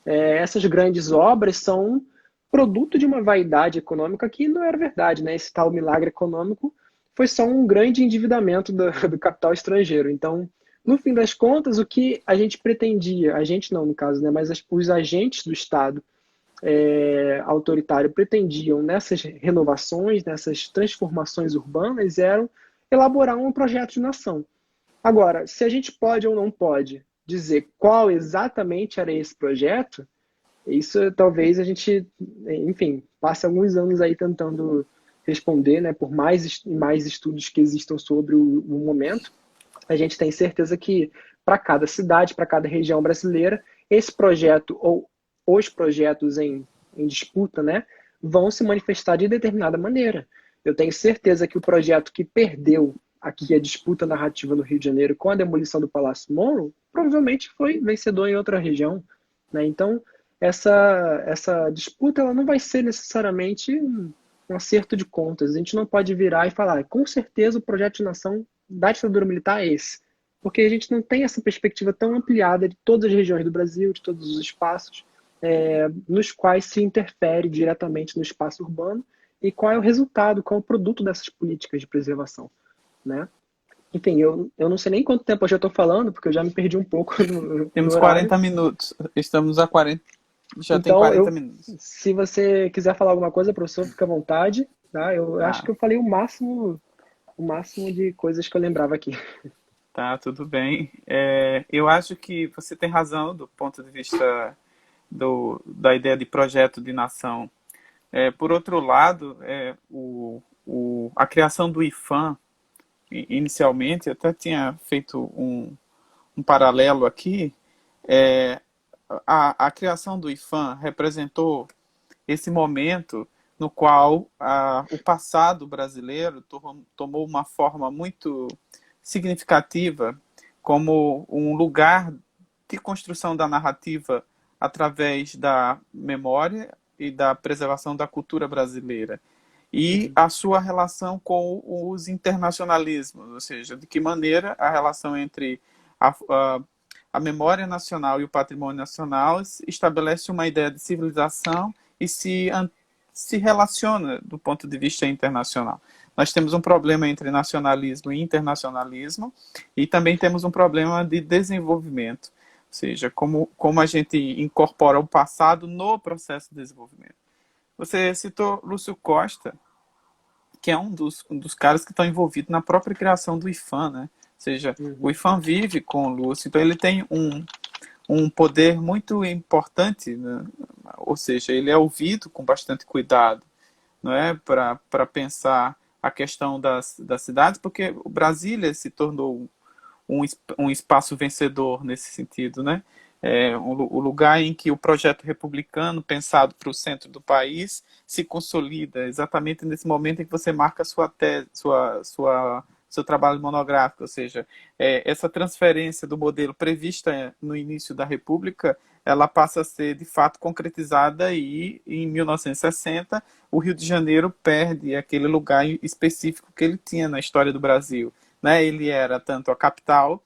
Essas grandes obras são produto de uma vaidade econômica que não era verdade, né? Esse tal milagre econômico foi só um grande endividamento do capital estrangeiro. Então, no fim das contas, o que a gente pretendia, a gente não no caso, né? Mas os agentes do Estado autoritário pretendiam nessas renovações, nessas transformações urbanas, eram elaborar um projeto de nação. Agora, se a gente pode ou não pode dizer qual exatamente era esse projeto, isso talvez a gente, enfim, passe alguns anos aí tentando responder, né, por mais estudos que existam sobre o momento. A gente tem certeza que para cada cidade, para cada região brasileira, esse projeto ou os projetos em disputa, né, vão se manifestar de determinada maneira. Eu tenho certeza que o projeto que perdeu aqui a disputa narrativa no Rio de Janeiro com a demolição do Palácio Monroe, provavelmente foi vencedor em outra região, né? Então, essa disputa ela não vai ser necessariamente um acerto de contas. A gente não pode virar e falar, com certeza o projeto de nação da ditadura militar é esse. Porque a gente não tem essa perspectiva tão ampliada de todas as regiões do Brasil, de todos os espaços, nos quais se interfere diretamente no espaço urbano e qual é o resultado, qual é o produto dessas políticas de preservação, né? Enfim, eu não sei nem quanto tempo eu já estou falando, porque eu já me perdi um pouco no Temos horário. 40 minutos. Estamos a 40. Já tem Então, 40 minutos. se você quiser falar alguma coisa, professor, fica à vontade. Tá? Eu acho Tá, que eu falei o máximo de coisas que eu lembrava aqui. tá, tudo bem. Eu acho que você tem razão do ponto de vista da ideia de projeto de nação. Por outro lado, a criação do IFAM, inicialmente, até tinha feito um paralelo aqui, a criação do IFAM representou esse momento no qual o passado brasileiro tomou uma forma muito significativa como um lugar de construção da narrativa através da memória e da preservação da cultura brasileira. E Uhum. a sua relação com os internacionalismos, ou seja, de que maneira a relação entre a memória nacional e o patrimônio nacional estabelece uma ideia de civilização e se relaciona do ponto de vista internacional. Nós temos um problema entre nacionalismo e internacionalismo e também temos um problema de desenvolvimento. seja, como a gente incorpora o passado no processo de desenvolvimento. Você citou Lúcio Costa, que é um dos caras que estão envolvidos na própria criação do IFAM, né? Ou seja, o Uhum. IFAM vive com o Lúcio, então ele tem um poder muito importante, né? Ou seja, ele é ouvido com bastante cuidado, não é, para pensar a questão das cidades, porque o Brasília se tornou um espaço vencedor nesse sentido, né? O lugar em que o projeto republicano, pensado para o centro do país, se consolida exatamente nesse momento em que você marca sua tese, seu trabalho monográfico, ou seja, essa transferência do modelo prevista no início da República, ela passa a ser de fato concretizada e em 1960 o Rio de Janeiro perde aquele lugar específico que ele tinha na história do Brasil, né? Ele era tanto a capital,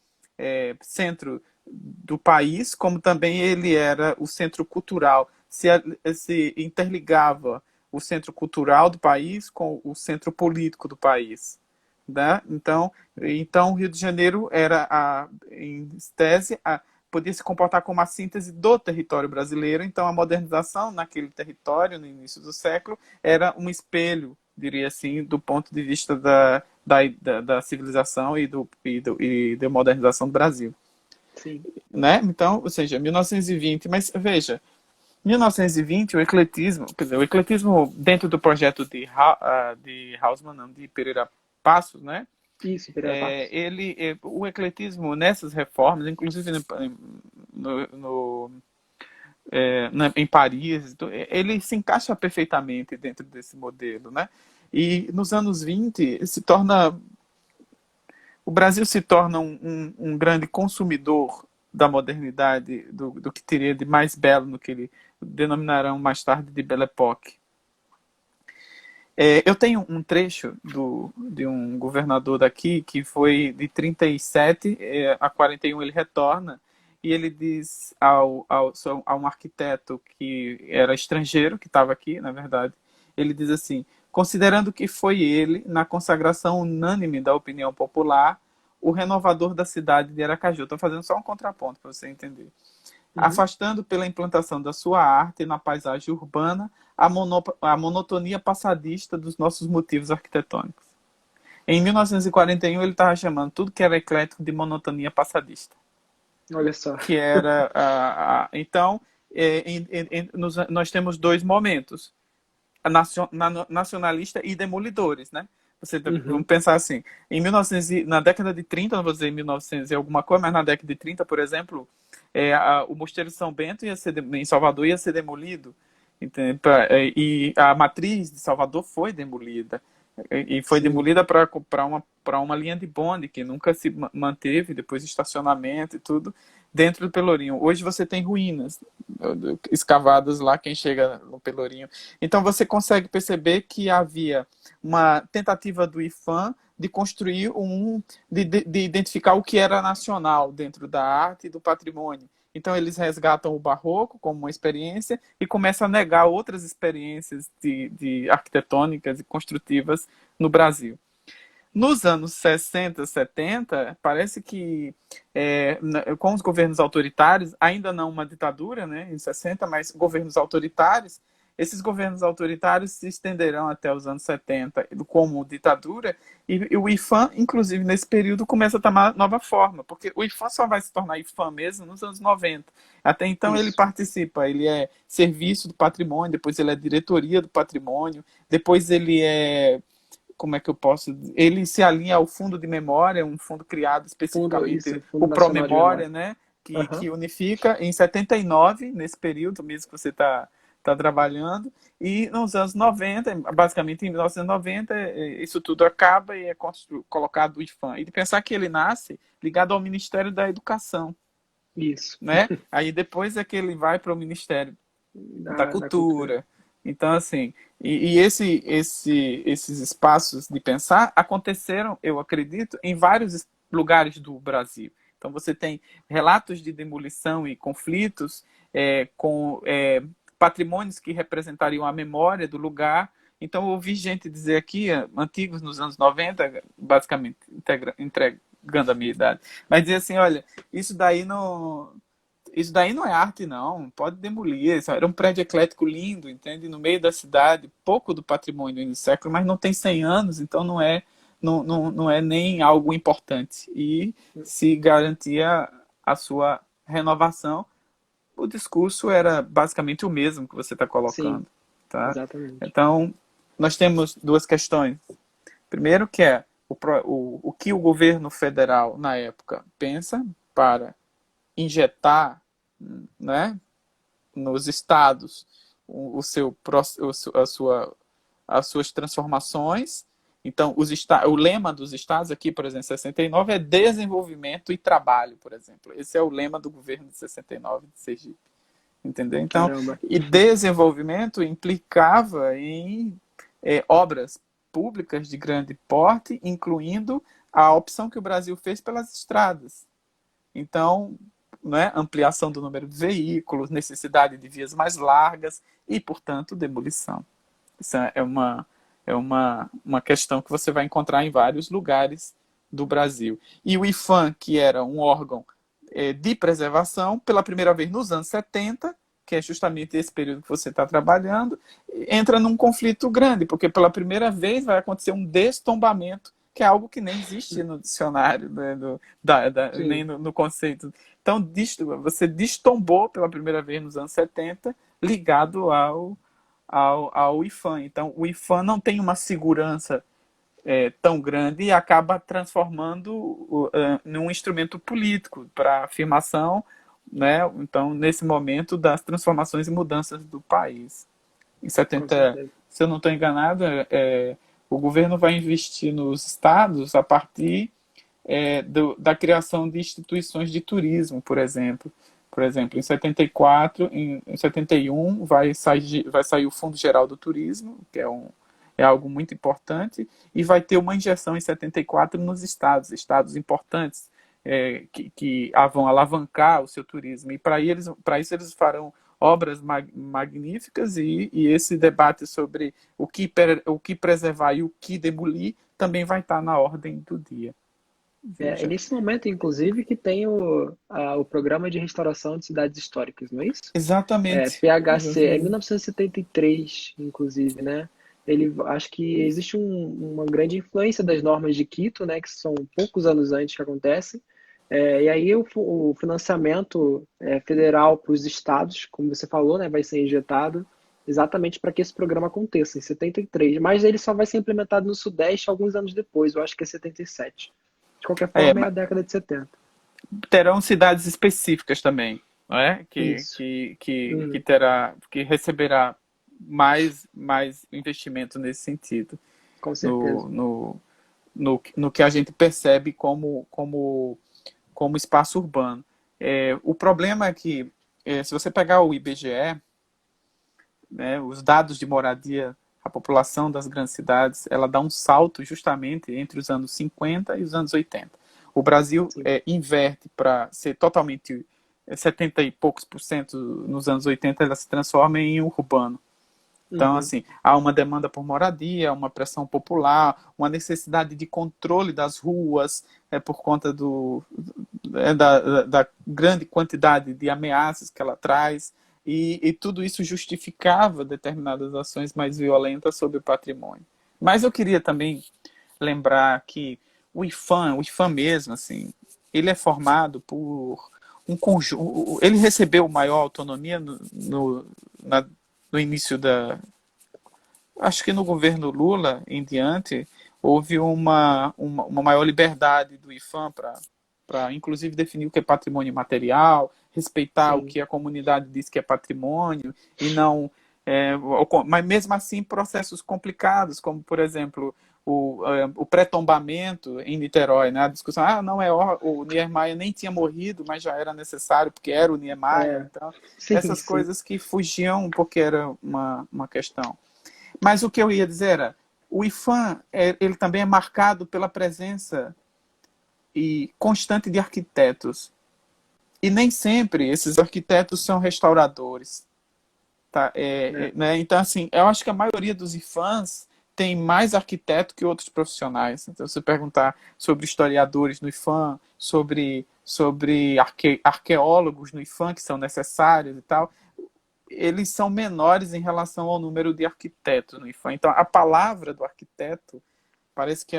centro do país, como também ele era o centro cultural. Se interligava o centro cultural do país com o centro político do país. Né? Então, o Rio de Janeiro era, em tese, podia se comportar como a síntese do território brasileiro. Então, a modernização naquele território, no início do século, era um espelho, diria assim, do ponto de vista da civilização e da modernização do Brasil. Sim. Né? Então, ou seja, 1920, mas veja, 1920, o ecletismo, quer dizer, o ecletismo dentro do projeto de Hausmann, não, de Pereira Passos, né? Isso, Pereira Passos. O ecletismo nessas reformas, inclusive no, no, em Paris, ele se encaixa perfeitamente dentro desse modelo, né? E nos anos 20 o Brasil se torna um grande consumidor da modernidade, do que teria de mais belo no que ele denominarão mais tarde de Belle Époque. Eu tenho um trecho de um governador daqui que foi de 37 a 41 ele retorna e ele diz a um arquiteto que era estrangeiro, que estava aqui, na verdade, ele diz assim: considerando que foi ele, na consagração unânime da opinião popular, o renovador da cidade de Aracaju. Estou fazendo só um contraponto para você entender. Uhum. Afastando pela implantação da sua arte na paisagem urbana a monotonia passadista dos nossos motivos arquitetônicos. Em 1941 ele estava chamando tudo que era eclético de monotonia passadista. Olha só. Que era então nós temos dois momentos: nacionalista e demolidores, né? Vamos Uhum. pensar assim, na década de 30, não vou dizer 1900 e alguma coisa, mas na década de 30, por exemplo, o Mosteiro de São Bento em Salvador ia ser demolido, entende? E a matriz de Salvador foi demolida. E foi Sim. demolida para uma linha de bonde que nunca se manteve, depois estacionamento e tudo, dentro do Pelourinho. Hoje você tem ruínas escavadas lá, quem chega no Pelourinho. Então você consegue perceber que havia uma tentativa do IFAM de construir de identificar o que era nacional dentro da arte e do patrimônio. Então eles resgatam o barroco como uma experiência e começam a negar outras experiências de arquitetônicas e construtivas no Brasil. Nos anos 60, 70, parece que com os governos autoritários, ainda não uma ditadura, né, em 60, mas governos autoritários, esses governos autoritários se estenderão até os anos 70 como ditadura, e o IFAM, inclusive nesse período, começa a tomar nova forma, porque o IFAM só vai se tornar IFAM mesmo nos anos 90. Até então ele Isso. participa, ele é serviço do patrimônio, depois ele é diretoria do patrimônio, depois ele como é que eu posso dizer? Ele se alinha ao Fundo de Memória, um fundo criado Isso, especificamente, Fundo o Nacional de Promemória, Memória. né? Aham. Que unifica em 79, nesse período mesmo que você está trabalhando, e nos anos 90, basicamente em 1990, isso tudo acaba e é colocado o IFAM. E de pensar que ele nasce ligado ao Ministério da Educação, Isso. né? Aí depois é que ele vai para o Ministério da Da cultura. cultura. Então, assim, esses espaços de pensar aconteceram, eu acredito, em vários lugares do Brasil. Então, você tem relatos de demolição e conflitos com patrimônios que representariam a memória do lugar. Então, eu ouvi gente dizer aqui, antigos nos anos 90, basicamente entregando a minha idade, mas dizer assim: olha, isso daí não. isso daí não é arte, não. Pode demolir. Isso era um prédio eclético lindo, entende? No meio da cidade, pouco do patrimônio do século, mas não tem 100 anos, então não é nem algo importante. E se garantia a sua renovação, o discurso era basicamente o mesmo que você está Sim, colocando, tá? exatamente. Então, nós temos duas questões. Primeiro que é o que o governo federal, na época, pensa para injetar, né, nos estados as suas transformações. Então, o lema dos estados aqui, por exemplo, 69 é desenvolvimento e trabalho, por exemplo. Esse é o lema do governo de 69 de Sergipe. Entendeu? Então, Caramba. e desenvolvimento implicava em obras públicas de grande porte, incluindo a opção que o Brasil fez pelas estradas. Então, né, ampliação do número de veículos, necessidade de vias mais largas e, portanto, demolição. Isso uma questão que você vai encontrar em vários lugares do Brasil. E o IPHAN, que era um órgão de preservação, pela primeira vez nos anos 70, que é justamente esse período que você está trabalhando, entra num conflito grande, porque pela primeira vez vai acontecer um destombamento, que é algo que nem existe no dicionário, né, nem no conceito. Então, você destombou pela primeira vez nos anos 70, ligado ao IPHAN. Então, o IPHAN não tem uma segurança tão grande e acaba transformando num instrumento político para afirmação, né? Então, nesse momento das transformações e mudanças do país. Em Com 70, certeza. se eu não estou enganado, o governo vai investir nos estados a partir da criação de instituições de turismo, por exemplo. Por exemplo, em 74, em 71, vai sair o Fundo Geral do Turismo, que é algo muito importante, e vai ter uma injeção em 74 nos estados importantes, que vão alavancar o seu turismo. E para isso eles farão obras magníficas, e esse debate sobre o que preservar e o que demolir também vai estar na ordem do dia. É Veja. nesse momento, inclusive, que tem o Programa de Restauração de Cidades Históricas, não é isso? Exatamente. PHC, é Exatamente. 1973, inclusive, né? Acho que existe uma grande influência das normas de Quito, né? Que são poucos anos antes que acontece. E aí o financiamento federal para os estados, como você falou, né? Vai ser injetado exatamente para que esse programa aconteça, em 73. Mas ele só vai ser implementado no Sudeste alguns anos depois, eu acho que é 77. De qualquer forma, é a década de 70. Terão cidades específicas também, não é? Isso. Uhum. Que receberá mais investimento nesse sentido, Com certeza. no, no, no que a gente percebe como espaço urbano. O problema é que, se você pegar o IBGE, né, os dados de moradia, a população das grandes cidades, ela dá um salto justamente entre os anos 50 e os anos 80. O Brasil Sim. inverte para ser totalmente 70 e poucos por cento nos anos 80, ela se transforma em urbano. Então, Uhum. assim, há uma demanda por moradia, uma pressão popular, uma necessidade de controle das ruas, por conta da grande quantidade de ameaças que ela traz, e tudo isso justificava determinadas ações mais violentas sobre o patrimônio. Mas eu queria também lembrar que o IPHAN mesmo, assim, ele é formado por um conjunto. Ele recebeu maior autonomia no início acho que no governo Lula em diante, houve uma maior liberdade do IPHAN para, inclusive, definir o que é patrimônio material, respeitar o Sim. que a comunidade diz que é patrimônio, e não. Mas mesmo assim, processos complicados, como, por exemplo, o pré-tombamento em Niterói, né? A discussão, não o Niemeyer nem tinha morrido, mas já era necessário, porque era o Niemeyer. É. Então, Sim, essas sim. coisas que fugiam porque era uma questão. Mas o que eu ia dizer era, o IPHAN, ele também é marcado pela presença constante de arquitetos. E nem sempre esses arquitetos são restauradores. Tá? É. Né? Então, assim, eu acho que a maioria dos IPHANs tem mais arquiteto que outros profissionais. Então, se você perguntar sobre historiadores no IFAM, sobre arqueólogos no IFAM, que são necessários e tal, eles são menores em relação ao número de arquitetos no IFAM. Então, a palavra do arquiteto parece que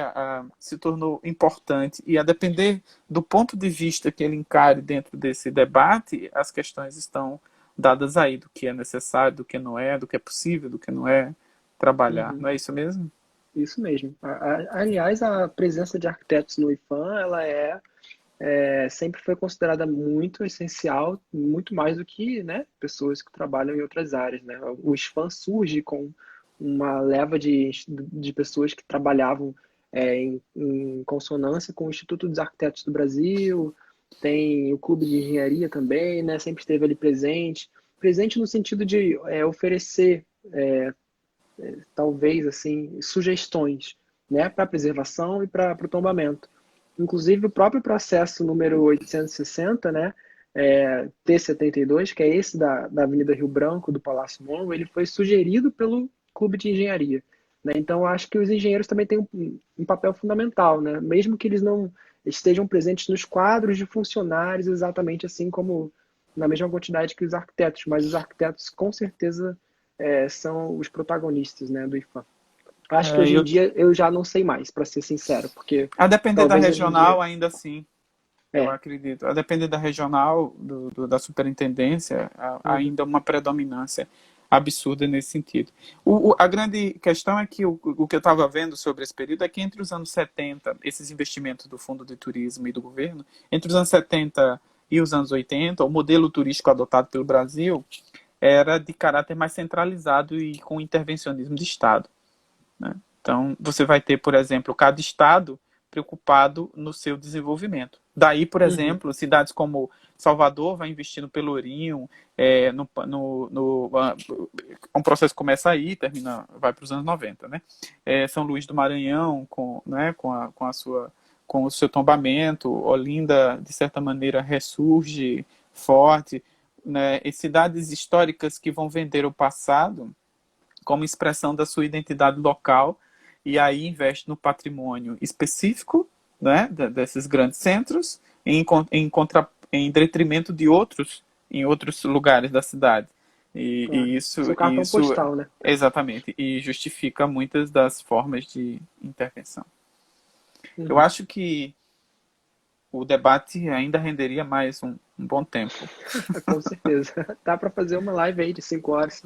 se tornou importante. E a depender do ponto de vista que ele encare dentro desse debate, as questões estão dadas aí, do que é necessário, do que não é, do que é possível, do que não é trabalhar. Não é isso mesmo? Isso mesmo. Aliás, a presença de arquitetos no IFAM, ela sempre foi considerada muito essencial, muito mais do que, né, pessoas que trabalham em outras áreas, né? O IFAM surge com uma leva de pessoas que trabalhavam em consonância com o Instituto dos Arquitetos do Brasil, tem o Clube de Engenharia também, né? Sempre esteve ali presente no sentido de oferecer talvez assim sugestões, né, para preservação e para o tombamento. Inclusive o próprio processo número 860, né, T72, que é esse da Avenida Rio Branco, do Palácio Novo, ele foi sugerido pelo Clube de Engenharia. Né? Então, acho que os engenheiros também têm um papel fundamental, né? Mesmo que eles não estejam presentes nos quadros de funcionários exatamente assim como na mesma quantidade que os arquitetos, mas os arquitetos com certeza são os protagonistas, né, do IFAM. Acho que hoje em Eu, dia eu já não sei mais, para ser sincero, porque a depender da talvez hoje em dia regional, ainda assim, eu é. acredito. A depender da regional, da superintendência, Uhum, ainda uma predominância absurda nesse sentido. A grande questão é que o que eu estava vendo sobre esse período é que entre os anos 70, esses investimentos do Fundo de Turismo e do governo, entre os anos 70 e os anos 80, o modelo turístico adotado pelo Brasil era de caráter mais centralizado e com intervencionismo de Estado. Né? Então, você vai ter, por exemplo, cada Estado preocupado no seu desenvolvimento. Daí, por uhum, exemplo, cidades como Salvador vai investir no Pelourinho, um processo começa aí, termina, vai para os anos 90, né? São Luís do Maranhão, né, com o seu tombamento, Olinda, de certa maneira, ressurge forte, né? E cidades históricas que vão vender o passado como expressão da sua identidade local e aí investe no patrimônio específico, né, desses grandes centros em detrimento de outros em outros lugares da cidade. E, claro. e isso, Seu cartão isso postal, né? exatamente, e justifica muitas das formas de intervenção. Eu Uhum. acho que o debate ainda renderia mais um bom tempo. Com certeza. Dá para fazer uma live aí de 5 horas.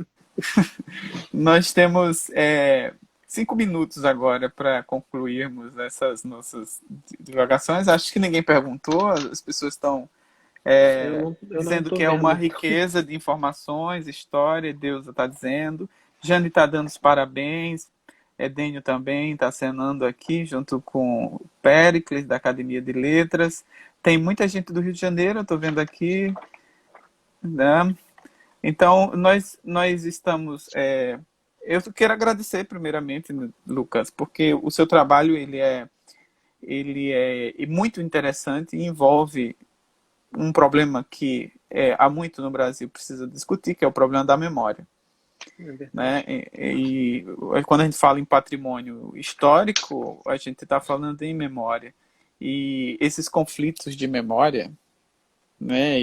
Nós temos 5 minutos agora para concluirmos essas nossas divagações. Acho que ninguém perguntou, as pessoas estão Eu não dizendo tô que é uma vendo. riqueza de informações, história, Deus está dizendo. Jane está dando os parabéns, Edênio também está acenando aqui, junto com Péricles, da Academia de Letras. Tem muita gente do Rio de Janeiro, eu estou vendo aqui. Né? Então, nós estamos. Eu quero agradecer primeiramente, Lucas, porque o seu trabalho ele é muito interessante e envolve um problema que há muito no Brasil precisa discutir, que é o problema da memória. É Né? verdade. E quando a gente fala em patrimônio histórico, a gente está falando em memória. E esses conflitos de memória, né,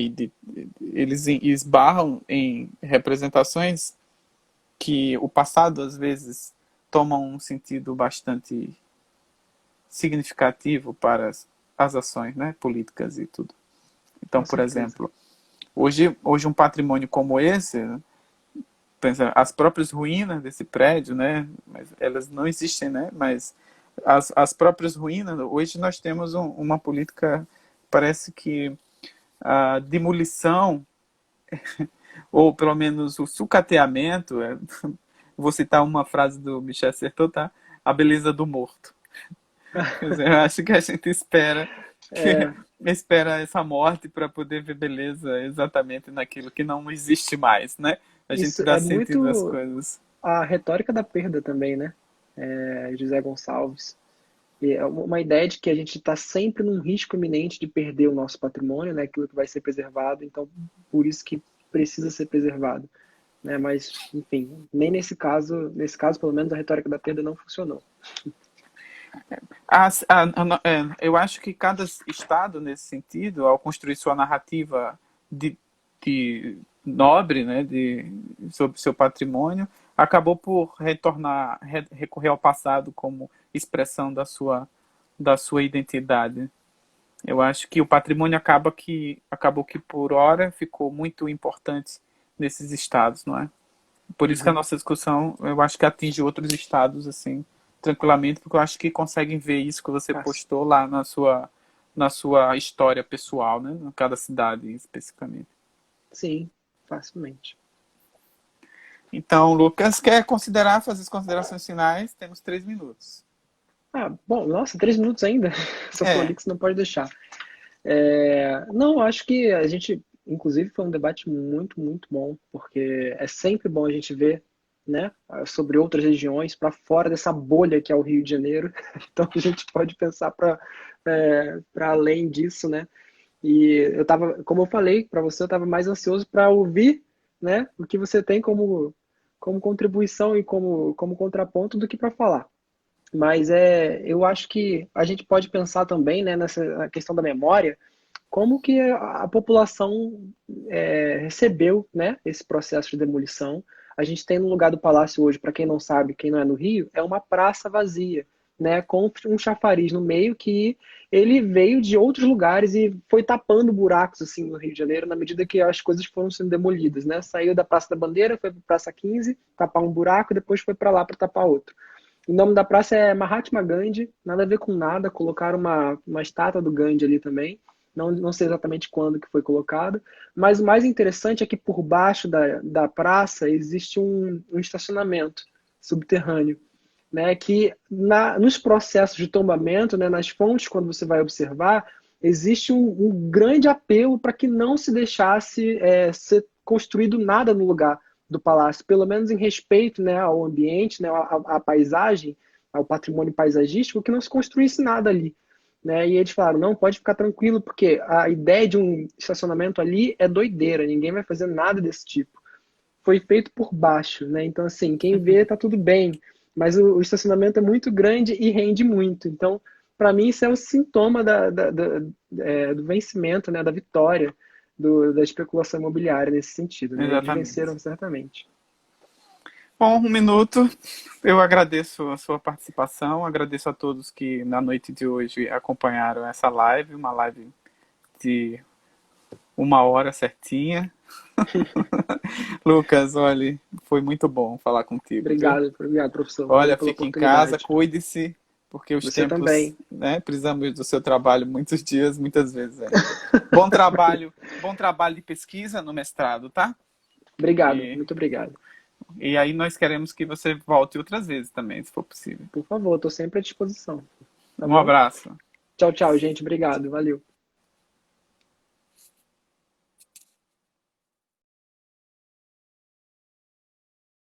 eles esbarram em representações que o passado às vezes toma um sentido bastante significativo para as ações, né, políticas e tudo. Então, Com por certeza. exemplo, hoje um patrimônio como esse, pensa, as próprias ruínas desse prédio, né, mas elas não existem, né, mas as próprias ruínas, hoje nós temos uma política, parece que a demolição ou pelo menos o sucateamento, vou citar uma frase do Michel Sertot, tá? A beleza do morto. Quer dizer, eu acho que a gente É, espera essa morte para poder ver beleza exatamente naquilo que não existe mais, né? A gente isso dá é sentido às muito coisas. a retórica da perda também, né? José Gonçalves. E é uma ideia de que a gente está sempre num risco iminente de perder o nosso patrimônio, né? Aquilo que vai ser preservado, então por isso que precisa ser preservado. né? Mas, enfim, nem nesse caso, pelo menos, a retórica da perda não funcionou. Eu acho que cada estado, nesse sentido, ao construir sua narrativa de, de nobre, né, sobre seu patrimônio, acabou por recorrer ao passado como expressão da sua identidade. Eu acho que o patrimônio acabou que por hora ficou muito importante nesses estados, não é? Por isso que a Uhum. nossa discussão, eu acho que atinge outros estados, assim, tranquilamente, porque eu acho que conseguem ver isso que você Fácil. postou lá na sua história pessoal, né? Em cada cidade, especificamente. Sim, facilmente. Então, Lucas, quer fazer as considerações finais? Temos 3 minutos. Ah, bom, nossa, 3 minutos ainda. Só falou ali É, que você não pode deixar. Não, acho que a gente, inclusive, foi um debate muito, muito bom, porque é sempre bom a gente ver, né, sobre outras regiões para fora dessa bolha que é o Rio de Janeiro. Então a gente pode pensar para além disso, né? E eu tava, como eu falei para você, eu estava mais ansioso para ouvir, né, o que você tem como contribuição e como contraponto do que para falar. Mas eu acho que a gente pode pensar também, né, nessa questão da memória, como que a população recebeu, né, esse processo de demolição. A gente tem no lugar do palácio hoje, para quem não sabe, quem não é no Rio, é uma praça vazia, né, com um chafariz no meio que ele veio de outros lugares e foi tapando buracos assim no Rio de Janeiro na medida que as coisas foram sendo demolidas, né? Saiu da Praça da Bandeira, foi para a Praça 15, tapar um buraco e depois foi para lá para tapar outro. O nome da praça é Mahatma Gandhi, nada a ver com nada, colocaram uma estátua do Gandhi ali também. Não sei exatamente quando que foi colocado, mas o mais interessante é que por baixo da praça existe um estacionamento subterrâneo, né, que nos processos de tombamento, né, nas fontes, quando você vai observar, existe um grande apelo para que não se deixasse ser construído nada no lugar do palácio, pelo menos em respeito, né, ao ambiente, né, à paisagem, ao patrimônio paisagístico, que não se construísse nada ali. Né? E eles falaram, não, pode ficar tranquilo, porque a ideia de um estacionamento ali é doideira, ninguém vai fazer nada desse tipo. Foi feito por baixo, né? Então, assim, quem vê tá tudo bem, mas o estacionamento é muito grande e rende muito. Então, para mim, isso é um sintoma do vencimento, né? Da vitória da especulação imobiliária nesse sentido, né? Eles exatamente. venceram certamente. Bom, 1 minuto. Eu agradeço a sua participação, agradeço a todos que na noite de hoje acompanharam essa live, uma live de 1 hora certinha. Lucas, olha, foi muito bom falar contigo, viu? Obrigado, professor. Valeu Olha, pela fique em casa, oportunidade. cuide-se, porque os Você tempos, também. né, precisamos do seu trabalho muitos dias, muitas vezes ainda. Bom trabalho de pesquisa no mestrado, tá? Obrigado, E, muito obrigado. e aí nós queremos que você volte outras vezes também, se for possível. Por favor, estou sempre à disposição. Tá Um bom? abraço. Tchau, tchau, gente. Obrigado. Valeu.